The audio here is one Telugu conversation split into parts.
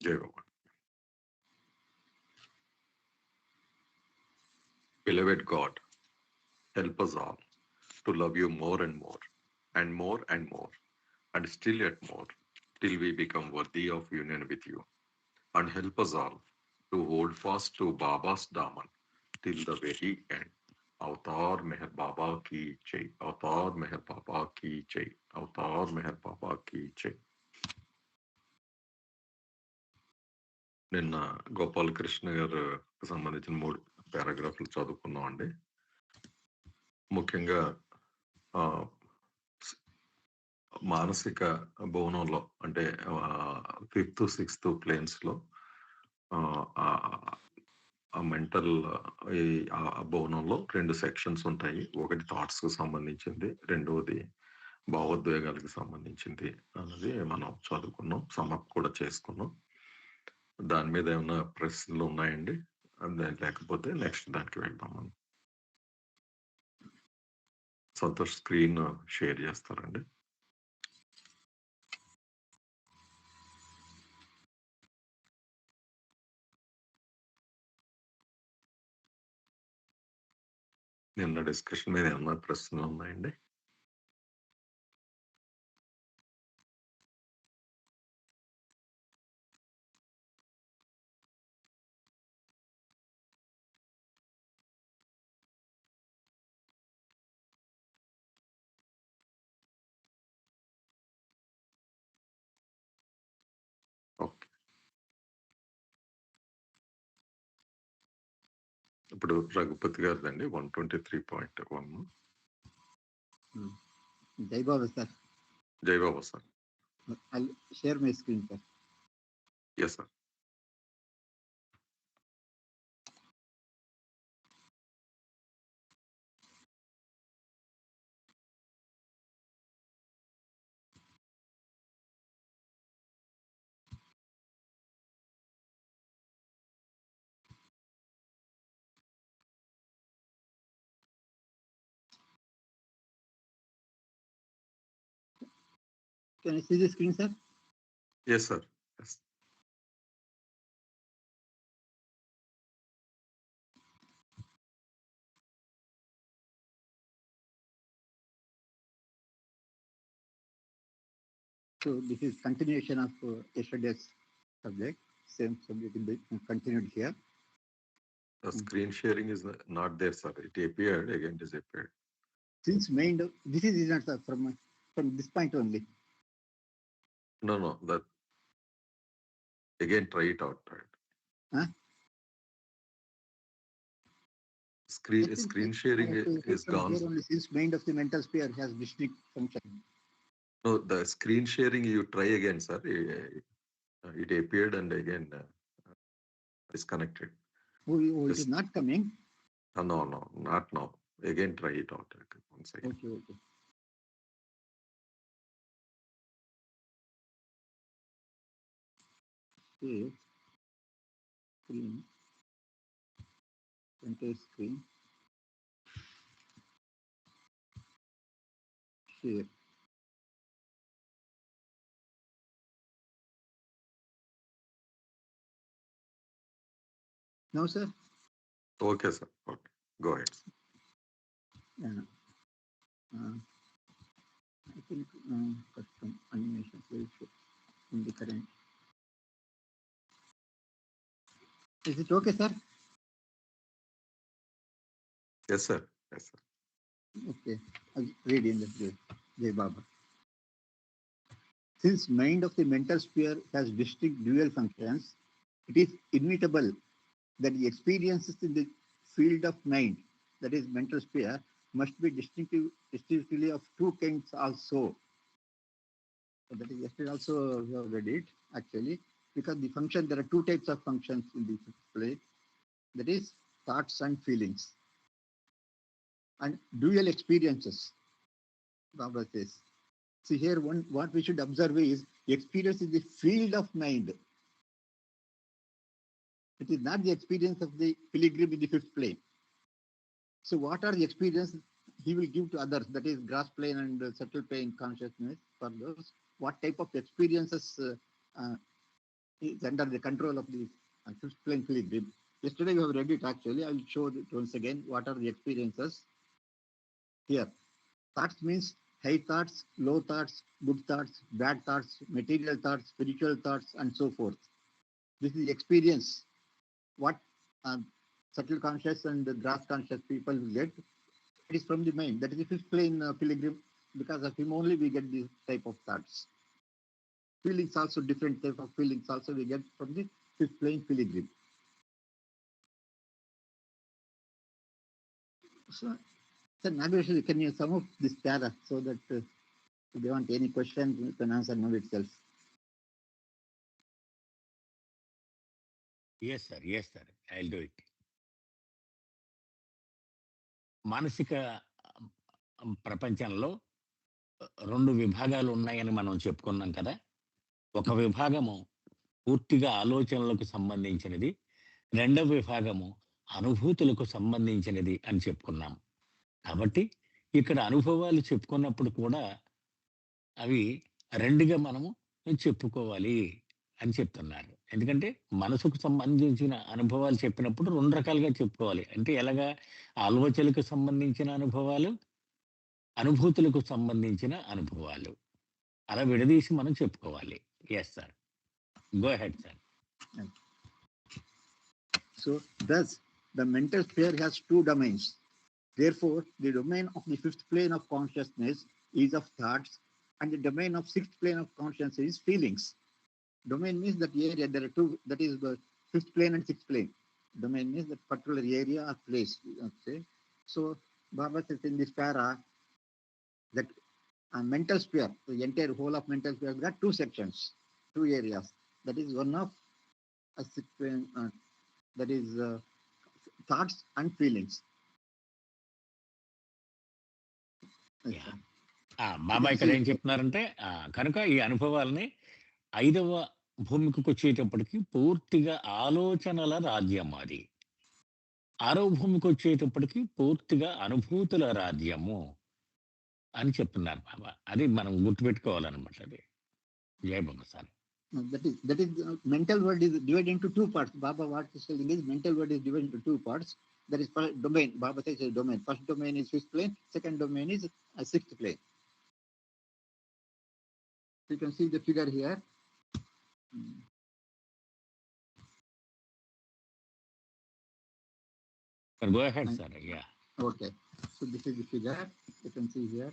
Jai Baba. Beloved God, help us all to love you more and more, and more and more, and still yet more, till we become worthy of union with you. And help us all to hold fast to Baba's Daman till the very end. Avatar Meher Baba ki Jai. Avatar Meher Baba ki Jai. Avatar Meher Baba ki Jai. నిన్న గోపాలకృష్ణ గారికి సంబంధించిన 3 పారాగ్రాఫ్లు చదువుకున్నాం అండి. ముఖ్యంగా మానసిక భవనంలో అంటే 5th, 6th ప్లేన్స్లో ఆ మెంటల్ భవనంలో 2 సెక్షన్స్ ఉంటాయి. ఒకటి థాట్స్కి సంబంధించింది, రెండవది భావోద్వేగాలకు సంబంధించింది అన్నది మనం చదువుకున్నాం, సమప్ కూడా చేసుకున్నాం. దాని మీద ఏమైనా ప్రశ్నలు ఉన్నాయండి? లేకపోతే నెక్స్ట్ దానికి వెళ్దాం. మనం సంతోష్ స్క్రీన్ షేర్ చేస్తారండి. నిన్న డిస్కషన్ మీద ఏమైనా ప్రశ్నలు ఉన్నాయండి? ఓకే, ఇప్పుడు రఘుపతి గారిదండి 123.1. జై బాబా సార్. జై Baba sir. Share my screen sir. Yes sir. Can I see the screen, sir? Yes, sir. Yes. So this is continuation of yesterday's subject. Same subject will be continued here. The screen sharing is not there, sir. It appeared, again disappeared. Since mind, this is not sir, from this point only. No, that again try it out. Right? Huh? Screen sharing is gone. Only since mind of the mental sphere has distinct function. No, the screen sharing you try again, sir. It appeared and again disconnected. Oh, it is not coming? No, not now. Again try it out. One second. Okay. Screen. Enter screen. Share. No, sir. Okay, sir. Okay, go ahead. I think custom animation will show in the current. Is it okay, sir? Yes, sir. Okay, I'll read in the Jai Baba. Since mind of the mental sphere has distinct dual functions, it is inevitable that the experiences in the field of mind, that is mental sphere, must be distinctively of two kinds also. So that is yesterday also we have read it actually, because the function, there are two types of functions in the play, that is thoughts and feelings. And dual experiences, Baba says. See here, what we should observe is experience in the field of mind. It is not the experience of the pilgrim in the fifth plane. So what are the experiences he will give to others, that is gross plane and subtle plane consciousness for those? What type of experiences is under the control of the fifth plane pilgrim. Yesterday we have read it actually. I will show it once again. What are the experiences here? Thoughts means high thoughts, low thoughts, good thoughts, bad thoughts, material thoughts, spiritual thoughts, and so forth. This is the experience. What subtle conscious and the gross conscious people will get. It is from the mind. That is the fifth plane pilgrim. Because of him only we get this type of thoughts. Feelings also, different type of feelings also we get from the fifth plane pilgrim. So, Nagareshwari, can you sum up this para so that if they want any question, you can answer now itself. Yes, sir. Yes, sir. I'll do it. మానసిక ప్రపంచంలో 2 విభాగాలు ఉన్నాయని మనం చెప్పుకున్నాం కదా. ఒక విభాగము పూర్తిగా ఆలోచనలకు సంబంధించినది. రెండవ విభాగము అనుభూతులకు సంబంధించినది అని చెప్పుకున్నాం. కాబట్టి ఇక్కడ అనుభవాలు చెప్పుకున్నప్పుడు కూడా అవి 2గా మనము చెప్పుకోవాలి అని చెప్తున్నారు. ఎందుకంటే మనసుకు సంబంధించిన అనుభవాలు చెప్పినప్పుడు 2 రకాలుగా చెప్పుకోవాలి. అంటే ఎలాగా? ఆలోచనలకు సంబంధించిన అనుభవాలు, అనుభూతులకు సంబంధించిన అనుభవాలు. అలా విడదీసి మనం చెప్పుకోవాలి. Yes sir. Go ahead sir. So thus the mental sphere has 2 domains. Therefore, the domain of the fifth plane of consciousness is of thoughts, and the domain of sixth plane of consciousness is feelings. Domain means that area, there are 2, that is the fifth plane and sixth plane. Domain means that particular area or place. Okay. So Baba says in this para that a mental sphere, the entire whole of mental sphere, got 2 sections, 2 areas. That is one of a sixth plane, that is thoughts and feelings. బాబా ఇక్కడ ఏం చెప్తున్నారంటే కనుక ఈ అనుభవాలని 5వ భూమికి వచ్చేటప్పటికి పూర్తిగా ఆలోచనల రాజ్యం అది. 6వ భూమికి వచ్చేటప్పటికి పూర్తిగా అనుభూతుల రాజ్యము అని చెప్తున్నారు బాబా. అది మనం గుర్తుపెట్టుకోవాలన్నమాట. అది జై Baba sir. That is mental world is divided into 2 parts. Baba what is telling is mental world is divided into 2 parts. That is domain. Baba says a domain. First domain is fifth plane. Second domain is a sixth plane. You can see the figure here. Go ahead, sir. Yeah. Okay. So this is the figure. You can see here,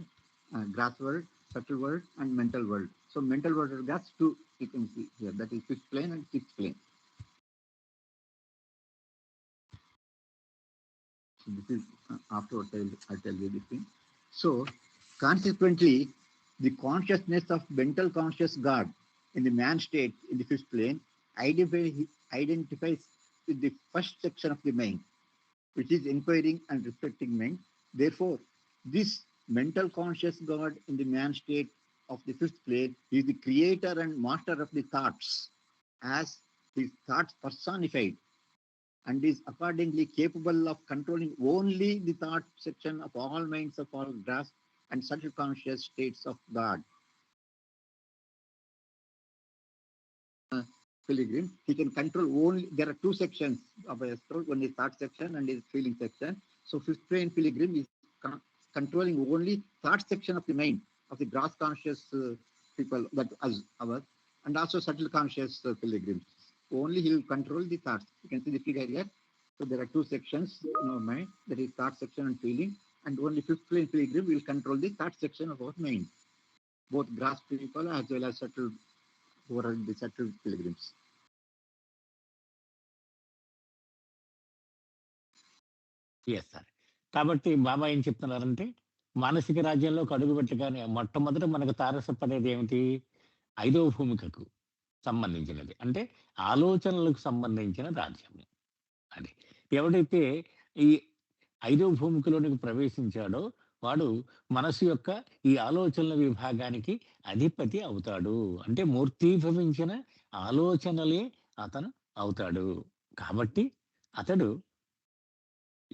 gross world, subtle world, and mental world. So mental world has 2. You can see here. That is fifth plane and sixth plane. So this is afterwards I'll tell you this thing. So consequently, the consciousness of mental conscious God in the man state in the fifth plane identifies with the first section of the mind, which is inquiring and reflecting mind. Therefore, this mental conscious God in the man state of the fifth plane is the creator and master of the thoughts, as his thoughts personified, and is accordingly capable of controlling only the thought section of all minds of all gross and subtle conscious states of God. Pilgrim, he can control only, there are 2 sections of astral, one is thought section and is feeling section. So fifth plane pilgrim is controlling only thought section of the mind of the gross conscious people, that as ours, and also subtle conscious pilgrims. Only he will control the thoughts. You can see the figure here. So there are 2 sections in our mind, that is thought section and feeling, and only fifth plane pilgrim will control the thought section of our mind, both gross people as well as subtle, who are the subtle pilgrims. Yes sir. కాబట్టి బాబా ఏం చెప్తున్నారంటే మానసిక రాజ్యంలోకి అడుగు పెట్టగానే మొట్టమొదట మనకు తారసపడేది ఏమిటి? 5వ భూమికకు సంబంధించినది, అంటే ఆలోచనలకు సంబంధించిన రాజ్యము. అది ఎవడైతే ఈ 5వ భూమికలోనికి ప్రవేశించాడో వాడు మనసు యొక్క ఈ ఆలోచనల విభాగానికి అధిపతి అవుతాడు. అంటే మూర్తీభవించిన ఆలోచనలే అతను అవుతాడు. కాబట్టి అతడు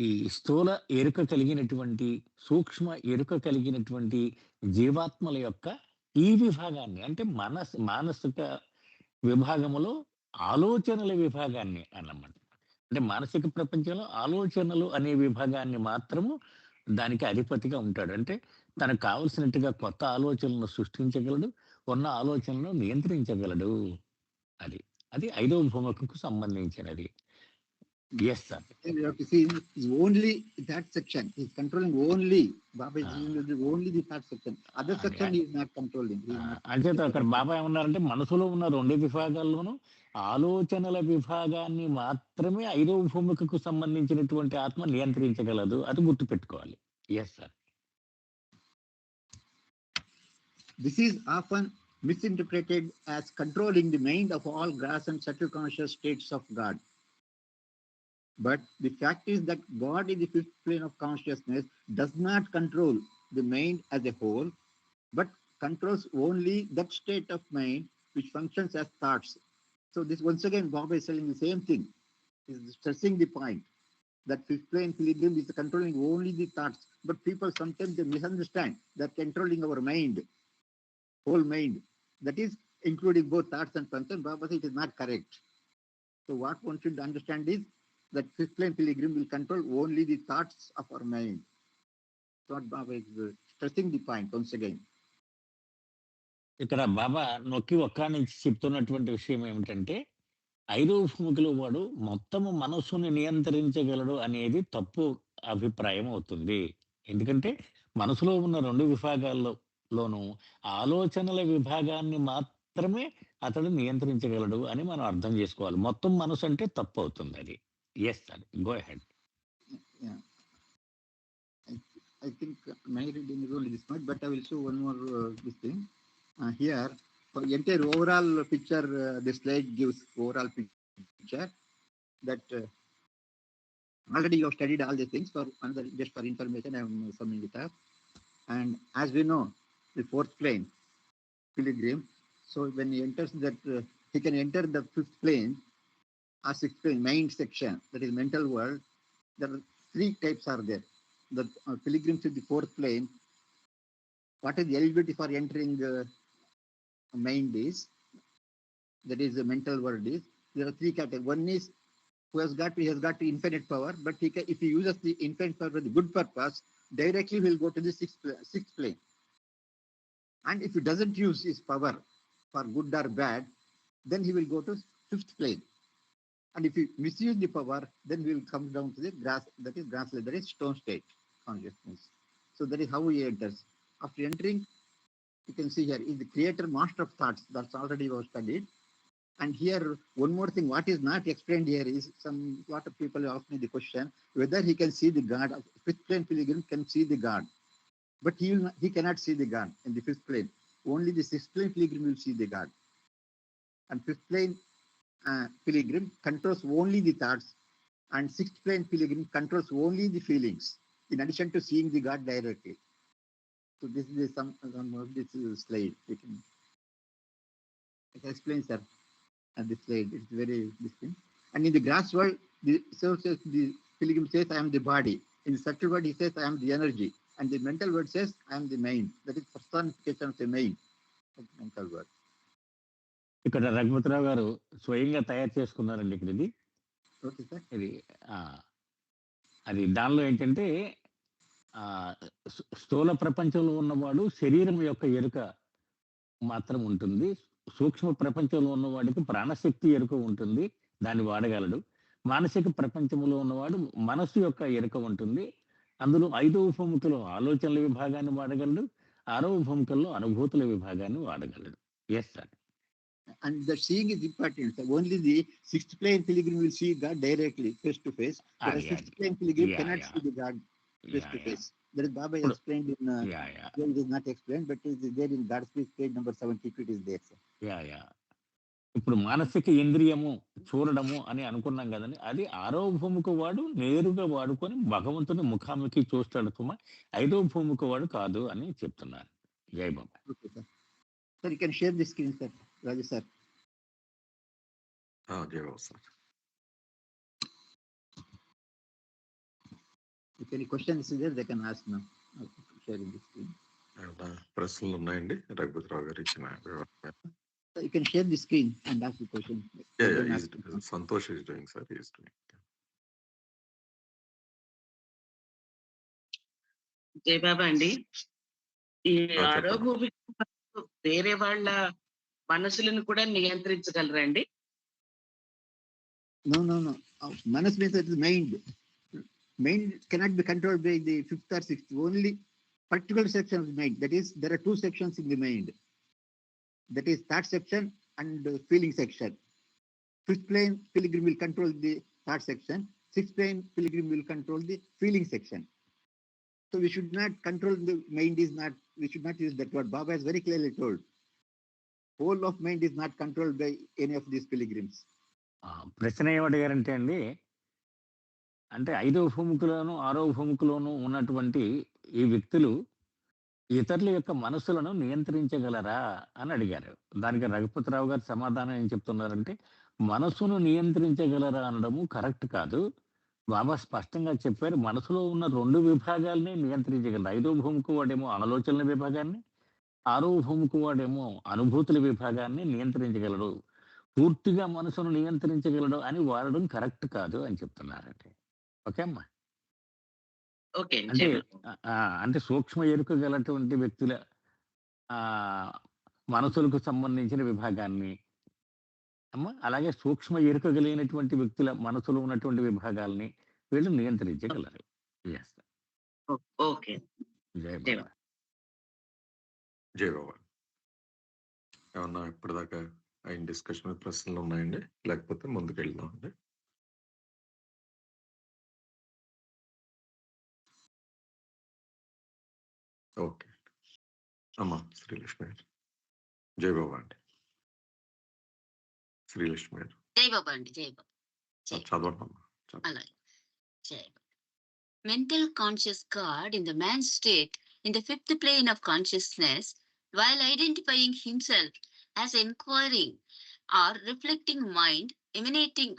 ఈ స్థూల ఎరుక కలిగినటువంటి, సూక్ష్మ ఎరుక కలిగినటువంటి జీవాత్మల యొక్క ఈ విభాగాన్ని, అంటే మానసిక విభాగములో ఆలోచనల విభాగాన్ని అన్నమాట. అంటే మానసిక ప్రపంచంలో ఆలోచనలు అనే విభాగాన్ని మాత్రము దానికి అధిపతిగా ఉంటాడు. అంటే తనకు కావాల్సినట్టుగా కొత్త ఆలోచనలను సృష్టించగలడు. ఉన్న ఆలోచనలను నియంత్రించగలడు. అది. అది ఐదవ భూమికకు సంబంధించినది. Yes sir. You have to see is only that section. He's controlling only. Baba is Ah. using only the that section. Other Okay. section he is not controlling. He is not అంచేత అక్కడ బాబా ఏమన్నారంటే మనసులో ఉన్న 2 విభాగాల్లోనూ ఆలోచనల విభాగాన్ని మాత్రమే ఐదవ భూమికకు సంబంధించినటువంటి ఆత్మ నియంత్రించగలదు. అది గుర్తుపెట్టుకోవాలి. Yes sir. This is often misinterpreted as controlling the mind of all gross and subtle conscious states of God. But the fact is that God in the fifth plane of consciousness does not control the mind as a whole, but controls only that state of mind which functions as thoughts. So this once again Baba is telling the same thing. He is stressing the point that fifth plane pilgrim is controlling only the thoughts. But people sometimes they misunderstand that controlling our mind, whole mind, that is including both thoughts and content. Baba says it is not correct. So what one should understand is that fifth plane pilgrim will control only the thoughts of our mind. So what Baba is stressing the point once again. ఇక్కడ బాబా నొక్కి ఒక్కానించి చెప్తున్నటువంటి విషయం ఏమిటంటే ఐదవ భూమికలో వాడు మొత్తము మనస్సుని నియంత్రించగలడు అనేది తప్పు అభిప్రాయం అవుతుంది. ఎందుకంటే మనసులో ఉన్న 2 విభాగాల్లోనూ ఆలోచనల విభాగాన్ని మాత్రమే అతడు నియంత్రించగలడు అని మనం అర్థం చేసుకోవాలి. మొత్తం మనసు అంటే తప్పు అవుతుంది అది. Yes sir. Go ahead. Yeah. I think my reading is only this much, but I will show one more this thing. Here, for entire overall picture, the slide gives overall picture that already you have studied all these things. For another, just for information, I am summing it up. And as we know, the fourth plane, pilgrim. So when he enters that, he can enter the fifth plane or sixth plane, mind section, that is mental world. There are 3 types are there. The pilgrims to the fourth plane. What is the eligibility for entering mind is, that is the mental world is, there are 3 categories. One is he has got infinite power, but if he uses the infinite power for the good purpose, directly he will go to the sixth plane. And if he doesn't use his power for good or bad, then he will go to fifth plane. And if he misuse the power, then he will come down to the grass, that is stone state consciousness. So that is how he enters. After entering, you can see here is the creator master of thoughts. That's already was studied. And here one more thing, what is not explained here is lot of people ask me the question whether he can see the God. Fifth plane pilgrim can see the God, but he cannot see the God in the fifth plane. Only the sixth plane pilgrim will see the God. And fifth plane pilgrim controls only the thoughts, and sixth plane pilgrim controls only the feelings, in addition to seeing the God directly. So this is some of this slide. I can explain, sir. And this slide, it's very distinct. And in the grass world, the pilgrim says, I am the body. In the subtle world, he says, I am the energy. And the mental world says, I am the mind. That is personification of the mind. Mental world. ఇక్కడ రఘుపతిరావు గారు స్వయంగా తయారు చేసుకున్నారండి ఇక్కడ ఇది. Okay sir. ఇది అది దానిలో ఏంటంటే స్థూల ప్రపంచంలో ఉన్నవాడు శరీరం యొక్క ఎరుక మాత్రం ఉంటుంది. సూక్ష్మ ప్రపంచంలో ఉన్నవాడికి ప్రాణశక్తి ఎరుక ఉంటుంది, దాన్ని వాడగలడు. మానసిక ప్రపంచంలో ఉన్నవాడు మనస్సు యొక్క ఎరుక ఉంటుంది. అందులో 5వ భూమికలో ఆలోచనల విభాగాన్ని వాడగలడు, 6వ భూమికల్లో అనుభూతుల విభాగాన్ని వాడగలడు. Yes sir. And the seeing is important. So only the sixth plane pilgrim will see God directly, face to face. But the sixth plane pilgrim cannot see the God face to face. That is Baba explained in. It is not explained, but it is there in God's speech, page number 72. It is there, sir. ఇప్పుడు మానసిక ఇంద్రియము చూడడము అని అనుకున్నాం కదండి, అది 6వ భూమిక వాడు నేరుగా వాడుకొని భగవంతుని ముఖాముఖి చూస్తాడు సుమా. 5వ భూమిక వాడు కాదు అని చెప్తున్నారు. జై Baba. Okay sir. Sir you can share the screen sir. Raju sir. Jai Baba sir. If any questions is there, they can ask now. Sharing the screen. ప్రశ్నలు ఉన్నాయండి రఘుపతిరావు గారు ఇచ్చిన వివరణ. You can share the screen and ask the question. Santosh is doing, sir. He is doing. జయబాబా అండి, ఈ చెప్పండి. ఆరోగ్య వేరే వాళ్ళ మనసులను కూడా నియంత్రించగలరండి? No. Manas means that the mind. Mind cannot be controlled by the fifth or sixth. Only particular section of the mind. That is, there are two sections in the mind. That is thought section and feeling section. Fifth plane pilgrim will control the thought section. Sixth plane pilgrim will control the feeling section. So we should not control the mind. We should not use that word. Baba has very clearly told. Whole of mind is not controlled by any of these pilgrims. ప్రశ్న ఏమడిగారంటే అండి, అంటే 5వ భూమికలోను 6వ భూమికలోను ఉన్నటువంటి ఈ వ్యక్తులు ఇతరుల యొక్క మనసులను నియంత్రించగలరా అని అడిగారు. దానికి రఘుపతిరావు గారు సమాధానం ఏం చెప్తున్నారంటే, మనసును నియంత్రించగలరా అనడము కరెక్ట్ కాదు. బాబా స్పష్టంగా చెప్పారు, మనసులో ఉన్న 2 విభాగాల్ని నియంత్రించగలరు. 5వ భూమికి వాడేమో ఆలోచనల విభాగాన్ని, 6వ భూమికి వాడేమో అనుభూతుల విభాగాన్ని నియంత్రించగలడు. పూర్తిగా మనసును నియంత్రించగలడు అని వాడడం కరెక్ట్ కాదు అని చెప్తున్నారండి. ఓకే అమ్మా. ఓకే. అంటే సూక్ష్మ ఎరుక గలటువంటి వ్యక్తుల మనసులకు సంబంధించిన విభాగాన్ని అమ్మా, అలాగే సూక్ష్మ ఎరుక కలిగినటువంటి వ్యక్తుల మనసులో ఉన్నటువంటి విభాగాల్ని వీళ్ళు నియంత్రించగలరు. ఓకే. జై బాబా. జై బాబా. ఏమన్నా ఇప్పటిదాకా అయిన డిస్కషన్ ప్రశ్నలు ఉన్నాయండి? లేకపోతే ముందుకు వెళ్దాం అండి. ఓకే అమ్మా. శ్రీలక్ష్మి గారు. జై బాబా అండి. శ్రీలక్ష్మి గారు. జై బాబా అండి. జై బాబా. చదవండి అమ్మా. అలాగే. జై బాబా. Mental conscious God in the man's state in the 5th plane of consciousness, while identifying himself as inquiring or reflecting mind emanating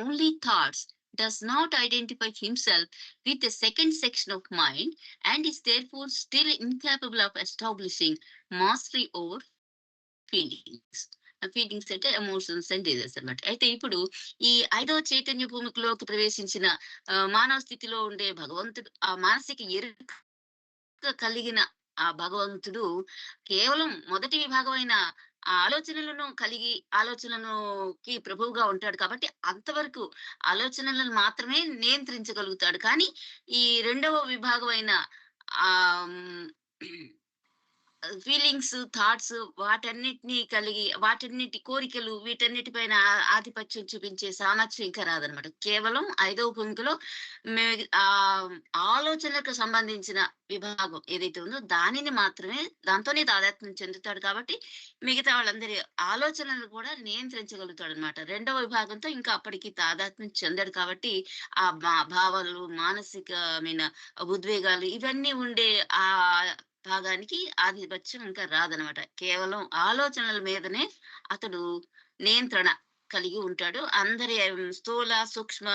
only thoughts, does not identify himself with the second section of mind and is therefore still incapable of establishing mastery over feelings. Feelings అంటే ఎమోషన్స్ అండ్ డిజైర్స్ అన్నమాట. అయితే ఇప్పుడు ఈ 5వ చైతన్య భూమికలోకి ప్రవేశించిన మానవ స్థితిలో ఉండే భగవంతుడు, ఆ మానసిక ఎరుక కలిగిన ఆ భగవంతుడు కేవలం మొదటి విభాగమైన ఆలోచనలకి ప్రభువుగా ఉంటాడు. కాబట్టి అంతవరకు ఆలోచనలను మాత్రమే నియంత్రించగలుగుతాడు. కానీ ఈ 2వ విభాగమైన ఫీలింగ్స్, థాట్స్, వాటన్నిటి కోరికలు, వీటన్నిటిపైన ఆధిపత్యం చూపించే సామర్థ్యం ఇంకా రాదనమాట. కేవలం 5వ భూమికలో ఆలోచనలకు సంబంధించిన విభాగం ఏదైతే ఉందో దాంతోనే తాదాత్మ్యం చెందుతాడు. కాబట్టి మిగతా వాళ్ళందరి ఆలోచనలు కూడా నియంత్రించగలుగుతాడు అనమాట. 2వ విభాగంతో ఇంకా అప్పటికి తాదాత్మ్యం చెందాడు. కాబట్టి ఆ భావాలు, మానసికమైన ఉద్వేగాలు ఇవన్నీ ఉండే ఆ భాగానికి ఆధిపత్యం ఇంకా రాదనమాట. కేవలం ఆలోచనల మీదనే అతడు నియంత్రణ కలిగి ఉంటాడు. అందరి స్థూల సూక్ష్మ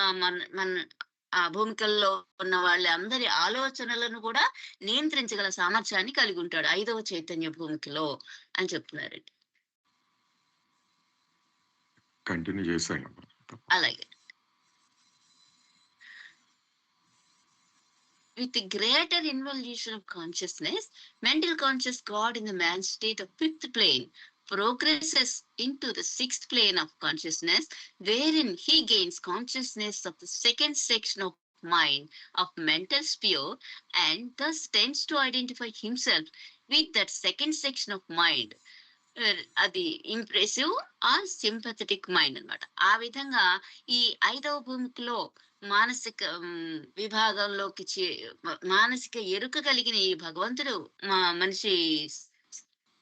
భూమికల్లో ఉన్న వాళ్ళ అందరి ఆలోచనలను కూడా నియంత్రించగల సామర్థ్యాన్ని కలిగి ఉంటాడు 5వ చైతన్య భూమికలో అని చెప్తున్నారండి. కంటిన్యూ చేశాను. అలాగే. With the greater involution of consciousness, mental conscious God in the man's state of 5th plane progresses into the 6th plane of consciousness, wherein he gains consciousness of the second section of mind of mental sphere and thus tends to identify himself with that second section of mind. అది ఇంప్రెసివ్ ఆర్ సింపథెటిక్ మైండ్ అన్నమాట. ఆ విధంగా ఈ 5వ భూమికలో మానసిక విభాగంలోకి మానసిక ఎరుక కలిగిన ఈ భగవంతుడు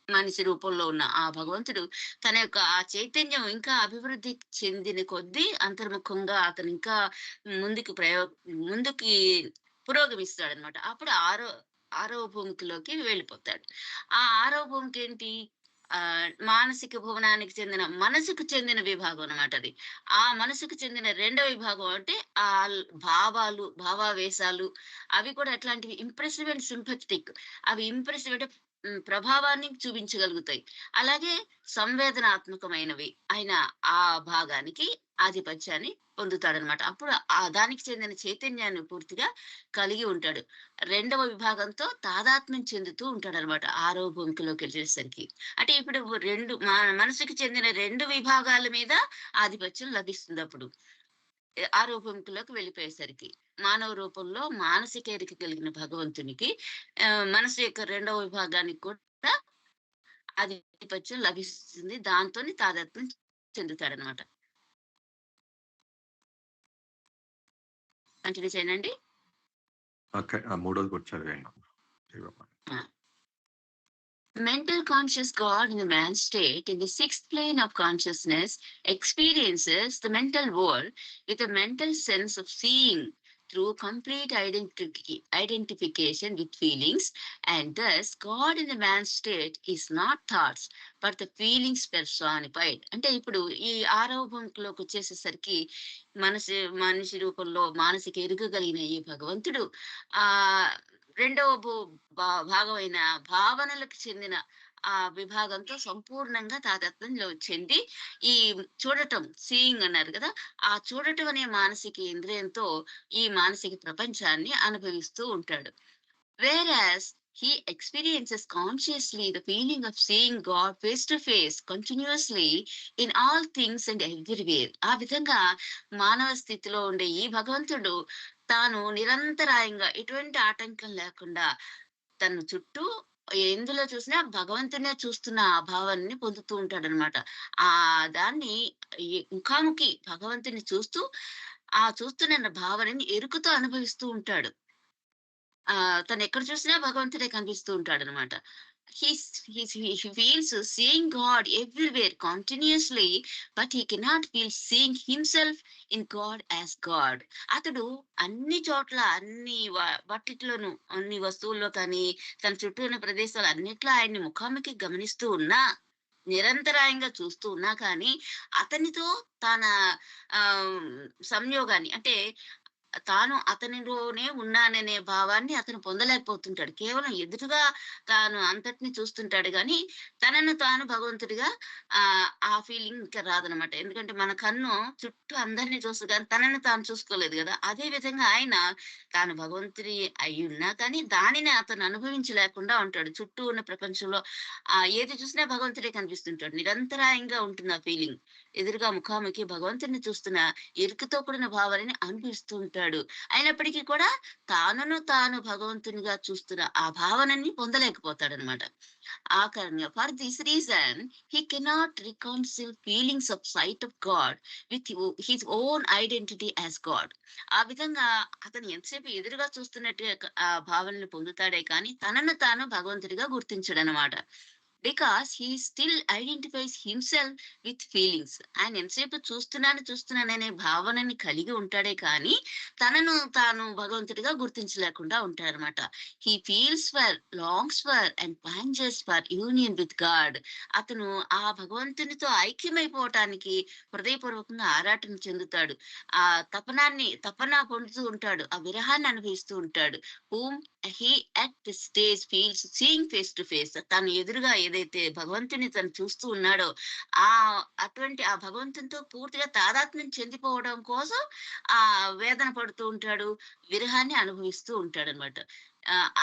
మనిషి రూపంలో ఉన్న ఆ భగవంతుడు తన యొక్క ఆ చైతన్యం ఇంకా అభివృద్ధి చెందిన కొద్దీ అంతర్ముఖంగా అతను ఇంకా ముందుకి పురోగమిస్తాడు అనమాట. అప్పుడు 6వ భూమికలోకి వెళ్ళిపోతాడు. ఆ 6వ భూమికి ఏంటి? మానసిక భువనానికి చెందిన మనసుకు చెందిన విభాగం అనమాట. అది ఆ మనసుకు చెందిన 2వ విభాగం. అంటే ఆ భావావేశాలు అవి కూడా ఎట్లాంటివి? Impressive and sympathetic. అవి ఇంప్రెసివ్ అంటే ప్రభావాన్ని చూపించగలుగుతాయి. అలాగే సంవేదనాత్మకమైనవి ఆయన ఆ భాగానికి ఆధిపత్యాన్ని పొందుతాడనమాట. అప్పుడు దానికి చెందిన చైతన్యాన్ని పూర్తిగా కలిగి ఉంటాడు. రెండవ విభాగంతో తాదాత్మ్యం చెందుతూ ఉంటాడనమాట 6వ భూమికలోకి వెళ్ళేసరికి. అంటే ఇప్పుడు మనసుకి చెందిన 2 విభాగాల మీద ఆధిపత్యం లభిస్తుంది అప్పుడు. 6వ భూమికలోకి వెళ్ళిపోయేసరికి. మానవ రూపంలో మానసిక ఎరిక కలిగిన భగవంతునికి మనసు యొక్క 2వ విభాగానికి కూడా ఆధిపత్యం లభిస్తుంది. దాంతోని తాదాత్మ్యం చెందుతాడనమాట. కంటిన్యూ చేయండి. మూడోది కూడా చదివాను. Mental conscious God in the man's state, in the 6th plane of consciousness, experiences the mental world with a mental sense of seeing through complete identification with feelings, and thus God in the man's state is not thoughts, but the feelings personified. అంటే ఇప్పుడు ఈ 6వ భూమికలోకి వచ్చేసేసరికి మనిషి రూపంలో మానసిక ఎరుగగలిగిన ఈ భగవంతుడు ఆ రెండవ భాగమైన భావనలకు చెందిన ఆ విభాగంతో సంపూర్ణంగా తాదాత్మ్యంలో చెంది ఈ చూడటం, సీయింగ్ అన్నారు కదా, ఆ చూడటం అనే మానసిక ఇంద్రియంతో ఈ మానసిక ప్రపంచాన్ని అనుభవిస్తూ ఉంటాడు. Whereas he experiences consciously the feeling of seeing God face to face continuously in all things and everywhere. ఆ విధంగా మానవ స్థితిలో ఉండే ఈ భగవంతుడు తాను నిరంతరాయంగా ఎటువంటి ఆటంకం లేకుండా తన చుట్టూ ఎందులో చూసినా భగవంతునే చూస్తున్న ఆ భావాన్ని పొందుతూ ఉంటాడనమాట. ఆ దాన్ని ముఖాముఖి భగవంతుని చూస్తూ ఆ చూస్తున్న భావనని ఎరుకుతో అనుభవిస్తూ ఉంటాడు. తను ఎక్కడ చూసినా భగవంతుడే కనిపిస్తూ ఉంటాడు అనమాట. He feels seeing God everywhere continuously, but he cannot feel seeing himself in God as God. అతడు అన్ని చోట్ల అన్ని వాటిలోనూ అన్ని వస్తువుల్లో కానీ తన చుట్టూ ఉన్న ప్రదేశాలు అన్నిట్లో ఆయన్ని ముఖాముఖి గమనిస్తూ ఉన్నా, నిరంతరాయంగా చూస్తూ ఉన్నా కానీ అతనితో తన సంయోగాన్ని అంటే తాను అతనిలోనే ఉన్నాననే భావాన్ని అతను పొందలేకపోతుంటాడు. కేవలం ఎదురుగా తాను అంతటిని చూస్తుంటాడు కానీ తనను తాను భగవంతుడిగా ఆ ఫీలింగ్ ఇంకా రాదనమాట. ఎందుకంటే మన కన్ను చుట్టూ అందరినీ చూస్తూ కానీ తనని తాను చూసుకోలేదు కదా. అదే విధంగా ఆయన తాను భగవంతుడి అయి ఉన్నా కానీ దానిని అతను అనుభవించలేకుండా ఉంటాడు. చుట్టూ ఉన్న ప్రపంచంలో ఏది చూసినా భగవంతుడే కనిపిస్తుంటాడు. నిరంతరాయంగా ఉంటుంది ఆ ఫీలింగ్. ఎదురుగా ముఖాముఖి భగవంతుడిని చూస్తున్న ఎరుకతో కూడిన భావాలని అనిపిస్తూ ఉంటాడు. అయినప్పటికీ కూడా తాను భగవంతునిగా చూస్తున్న ఆ భావనని పొందలేకపోతాడు అనమాట. ఆ కారణంగా for this reason he cannot reconcile feelings of sight of God with his own identity as God. ఆ విధంగా అతను ఎంతసేపు ఎదురుగా చూస్తున్నట్టు ఆ భావనని పొందుతాడే కానీ తనను తాను భగవంతుడిగా గుర్తించడు అనమాట. Because he still identifies himself with feelings. ఆయన ఎంతసేపు చూస్తున్నాననే భావనని కలిగి ఉంటాడే కానీ తనను తాను భగవంతుడిగా గుర్తించలేకుండా ఉంటాడనమాట. He feels for, longs for and plunges for union with God. అతను ఆ భగవంతునితో ఐక్యమైపోవటానికి హృదయపూర్వకంగా ఆరాటం చెందుతాడు. ఆ తపన పొందుతూ ఉంటాడు. ఆ విరహాన్ని అనుభవిస్తూ ఉంటాడు. Whom he at the stage feels seeing face to face. తను ఎదురుగా ఏదైతే భగవంతుని తను చూస్తూ ఉన్నాడో అటువంటి ఆ భగవంతునితో పూర్తిగా తాదాత్మ్యం చెందిపోవడం కోసం ఆ వేదన పడుతూ ఉంటాడు, విరహాన్ని అనుభవిస్తూ ఉంటాడు అనమాట.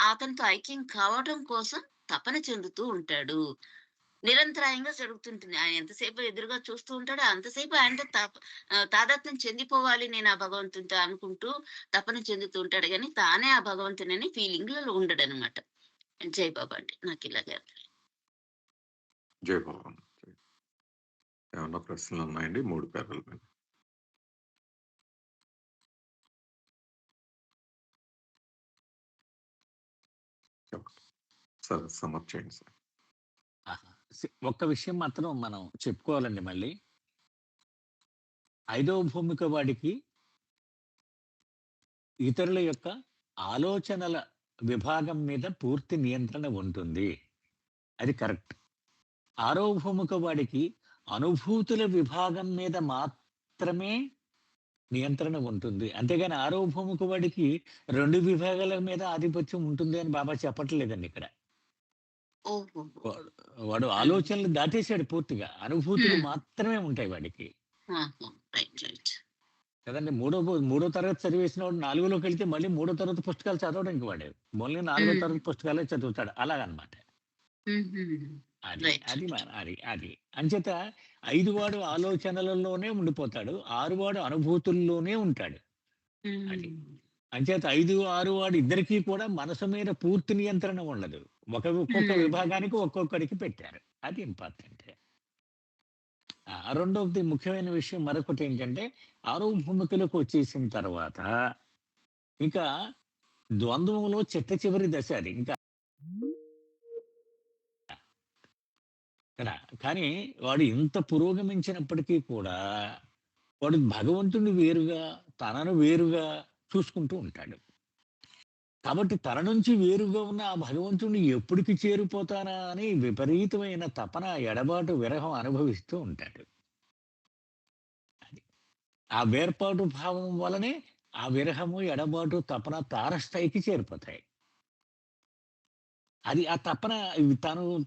అతనితో ఐక్యం కావడం కోసం తపన చెందుతూ ఉంటాడు. నిరంతరాయంగా జరుగుతుంటుంది. ఆయన ఎంతసేపు ఎదురుగా చూస్తూ ఉంటాడో అంతసేపు ఆయనతో తాదాత్మ్యం చెందిపోవాలి నేను ఆ భగవంతునితో అనుకుంటూ తపన చెందుతూ ఉంటాడు కానీ తానే ఆ భగవంతుని ఫీలింగ్ లో ఉండడు అనమాట. జై బాబా అండి. నాకు ఇలాగే జై బాబా. ఏమన్నా ప్రశ్నలు ఉన్నాయండి? 3 పేర్ల మీద. సార్ సమర్ చేయండి సార్. ఒక్క విషయం మాత్రం మనం చెప్పుకోవాలండి. మళ్ళీ 5వ భూమిక వాడికి ఇతరుల యొక్క ఆలోచనల విభాగం మీద పూర్తి నియంత్రణ ఉంటుంది. అది కరెక్ట్. 6వ భూమిక వాడికి అనుభూతుల విభాగం మీద మాత్రమే నియంత్రణ ఉంటుంది. అంతేగాని 6వ భూమిక వాడికి 2 విభాగాల మీద ఆధిపత్యం ఉంటుంది అని బాబా చెప్పట్లేదండి ఇక్కడ. ఓహో! వాడు ఆలోచనలు దాటేశాడు పూర్తిగా. అనుభూతులు మాత్రమే ఉంటాయి వాడికి. ఆహా! రైట్. కదండీ! మూడో తరగతి చదివేసిన వాడు 4లోకి వెళ్తే మళ్ళీ మూడో తరగతి పుస్తకాలు చదవడు ఇంక వాడు. ఓన్లీ 4 తరగతి పుస్తకాలే చదువుతాడు. అలాగనమాట. అది రైట్. అది అది. అంచేత 5 వాడు ఆలోచనలలోనే ఉండిపోతాడు. 6 వాడు అనుభూతుల్లోనే ఉంటాడు. అది. అంచేత 5, 6 వాడు ఇద్దరికీ కూడా మనసు మీద పూర్తి నియంత్రణ ఉండదు. ఒక్కొక్క విభాగానికి ఒక్కొక్కడికి పెట్టారు. అది ఇంపార్టెంట్. రెండవది ముఖ్యమైన విషయం మరొకటి ఏంటంటే, ఆరోభూమికలకు వచ్చేసిన తర్వాత ఇంకా ద్వంద్వంలో చిట్ట చివరి దశ అది. ఇంకా కదా! కానీ వాడు ఇంత పురోగమించినప్పటికీ కూడా వాడు భగవంతుడిని వేరుగా, తనను వేరుగా చూసుకుంటూ ఉంటాడు. కాబట్టి తన నుంచి వేరుగా ఉన్న ఆ భగవంతుడిని ఎప్పటికి చేరిపోతానా అని విపరీతమైన తపన, ఎడబాటు, విరహం అనుభవిస్తూ ఉంటాడు. అది. ఆ వేర్పాటు భావం వలనే ఆ విరహము, ఎడబాటు, తపన తారస్థాయికి చేరిపోతాయి. అది ఆ తపన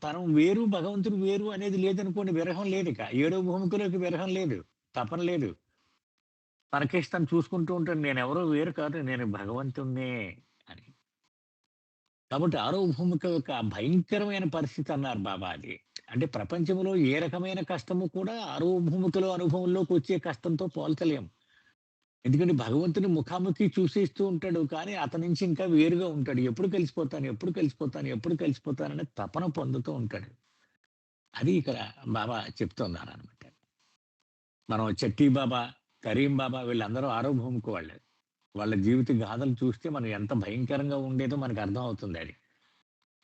తను వేరు, భగవంతుడు వేరు అనేది లేదనుకోండి, విరహం లేదిక. 7వ భూమికలోకి విరహం లేదు, తపన లేదు. తనకేసి తను చూసుకుంటూ ఉంటాడు. నేనెవరో వేరు కాదు, నేను భగవంతుడినే అని. కాబట్టి 6వ భూమిక యొక్క భయంకరమైన పరిస్థితి అన్నారు బాబా అది. అంటే ప్రపంచంలో ఏ రకమైన కష్టము కూడా 6వ భూమికలో అనుభవంలోకి వచ్చే కష్టంతో పోల్చలేము. ఎందుకంటే భగవంతుని ముఖాముఖి చూసేస్తూ ఉంటాడు. కానీ అతని నుంచి ఇంకా వేరుగా ఉంటాడు. ఎప్పుడు కలిసిపోతాననే తపన పొందుతూ ఉంటాడు. అది ఇక్కడ బాబా చెప్తున్నారనమాట. మనం చట్టీ బాబా, కరీం బాబా వీళ్ళందరూ 6వ భూమికి వాళ్ళే. వాళ్ళ జీవిత గాథలు చూస్తే మనం ఎంత భయంకరంగా ఉండేదో మనకు అర్థం అవుతుంది అది.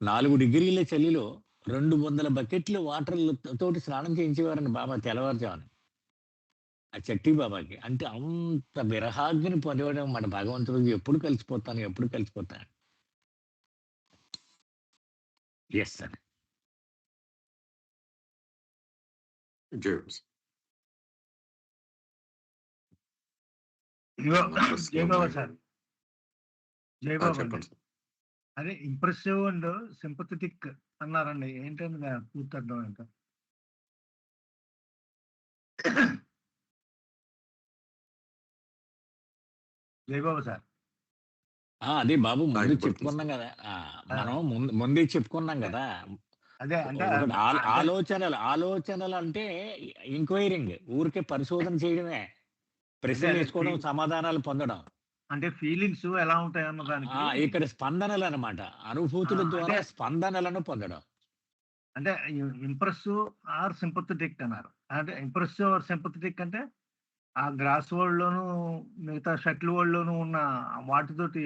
4 డిగ్రీల చలిలో 200 బకెట్లు వాటర్ తోటి స్నానం చేయించేవారని బాబా తెల్లవారుజామున. ఆ చట్టీ బాబాకి. అంటే అంత విరహాగ్ని పొందడం మన భగవంతుడు ఎప్పుడు కలిసిపోతాను. Yes sir. జేమ్స్. జై బాబా సార్. జై బాబా అండి. చెప్పండి సార్. అదే ఇంప్రెసివ్ అండ్ సింపథెటిక్ అన్నారండి. ఏంటండి పూర్తి అర్థం ఏంటో? జై బాబా సార్. అదే బాబు ముందు వినపడుతుంది చెప్పుకున్నాం సార్. కదా! మనం ముందే చెప్పుకున్నాం కదా! అదే అంటే ఒకటి ఆలోచనలు అంటే ఎంక్వైరింగ్, ఊరికే పరిశోధన చేయడమే. ప్రశ్నలు వేసుకోవడం, సమాధానాలు పొందడం. అంటే ఫీలింగ్స్ ఎలా ఉంటాయి అన్న దానికి ఇక్కడ స్పందనలు అన్నమాట. అనుభూతుల ద్వారా అంటే స్పందనలను పొందడం. అంటే ఇంప్రెసివ్ ఆర్ సింపథెటిక్ అన్నారు. అంటే ఇంప్రెసివ్ ఆర్ సింపథెటిక్ అంటే ఆ గ్రాస్ వరల్డ్ లోను మిగతా షటిల్ వరల్డ్ లోను ఉన్న వాటితోటి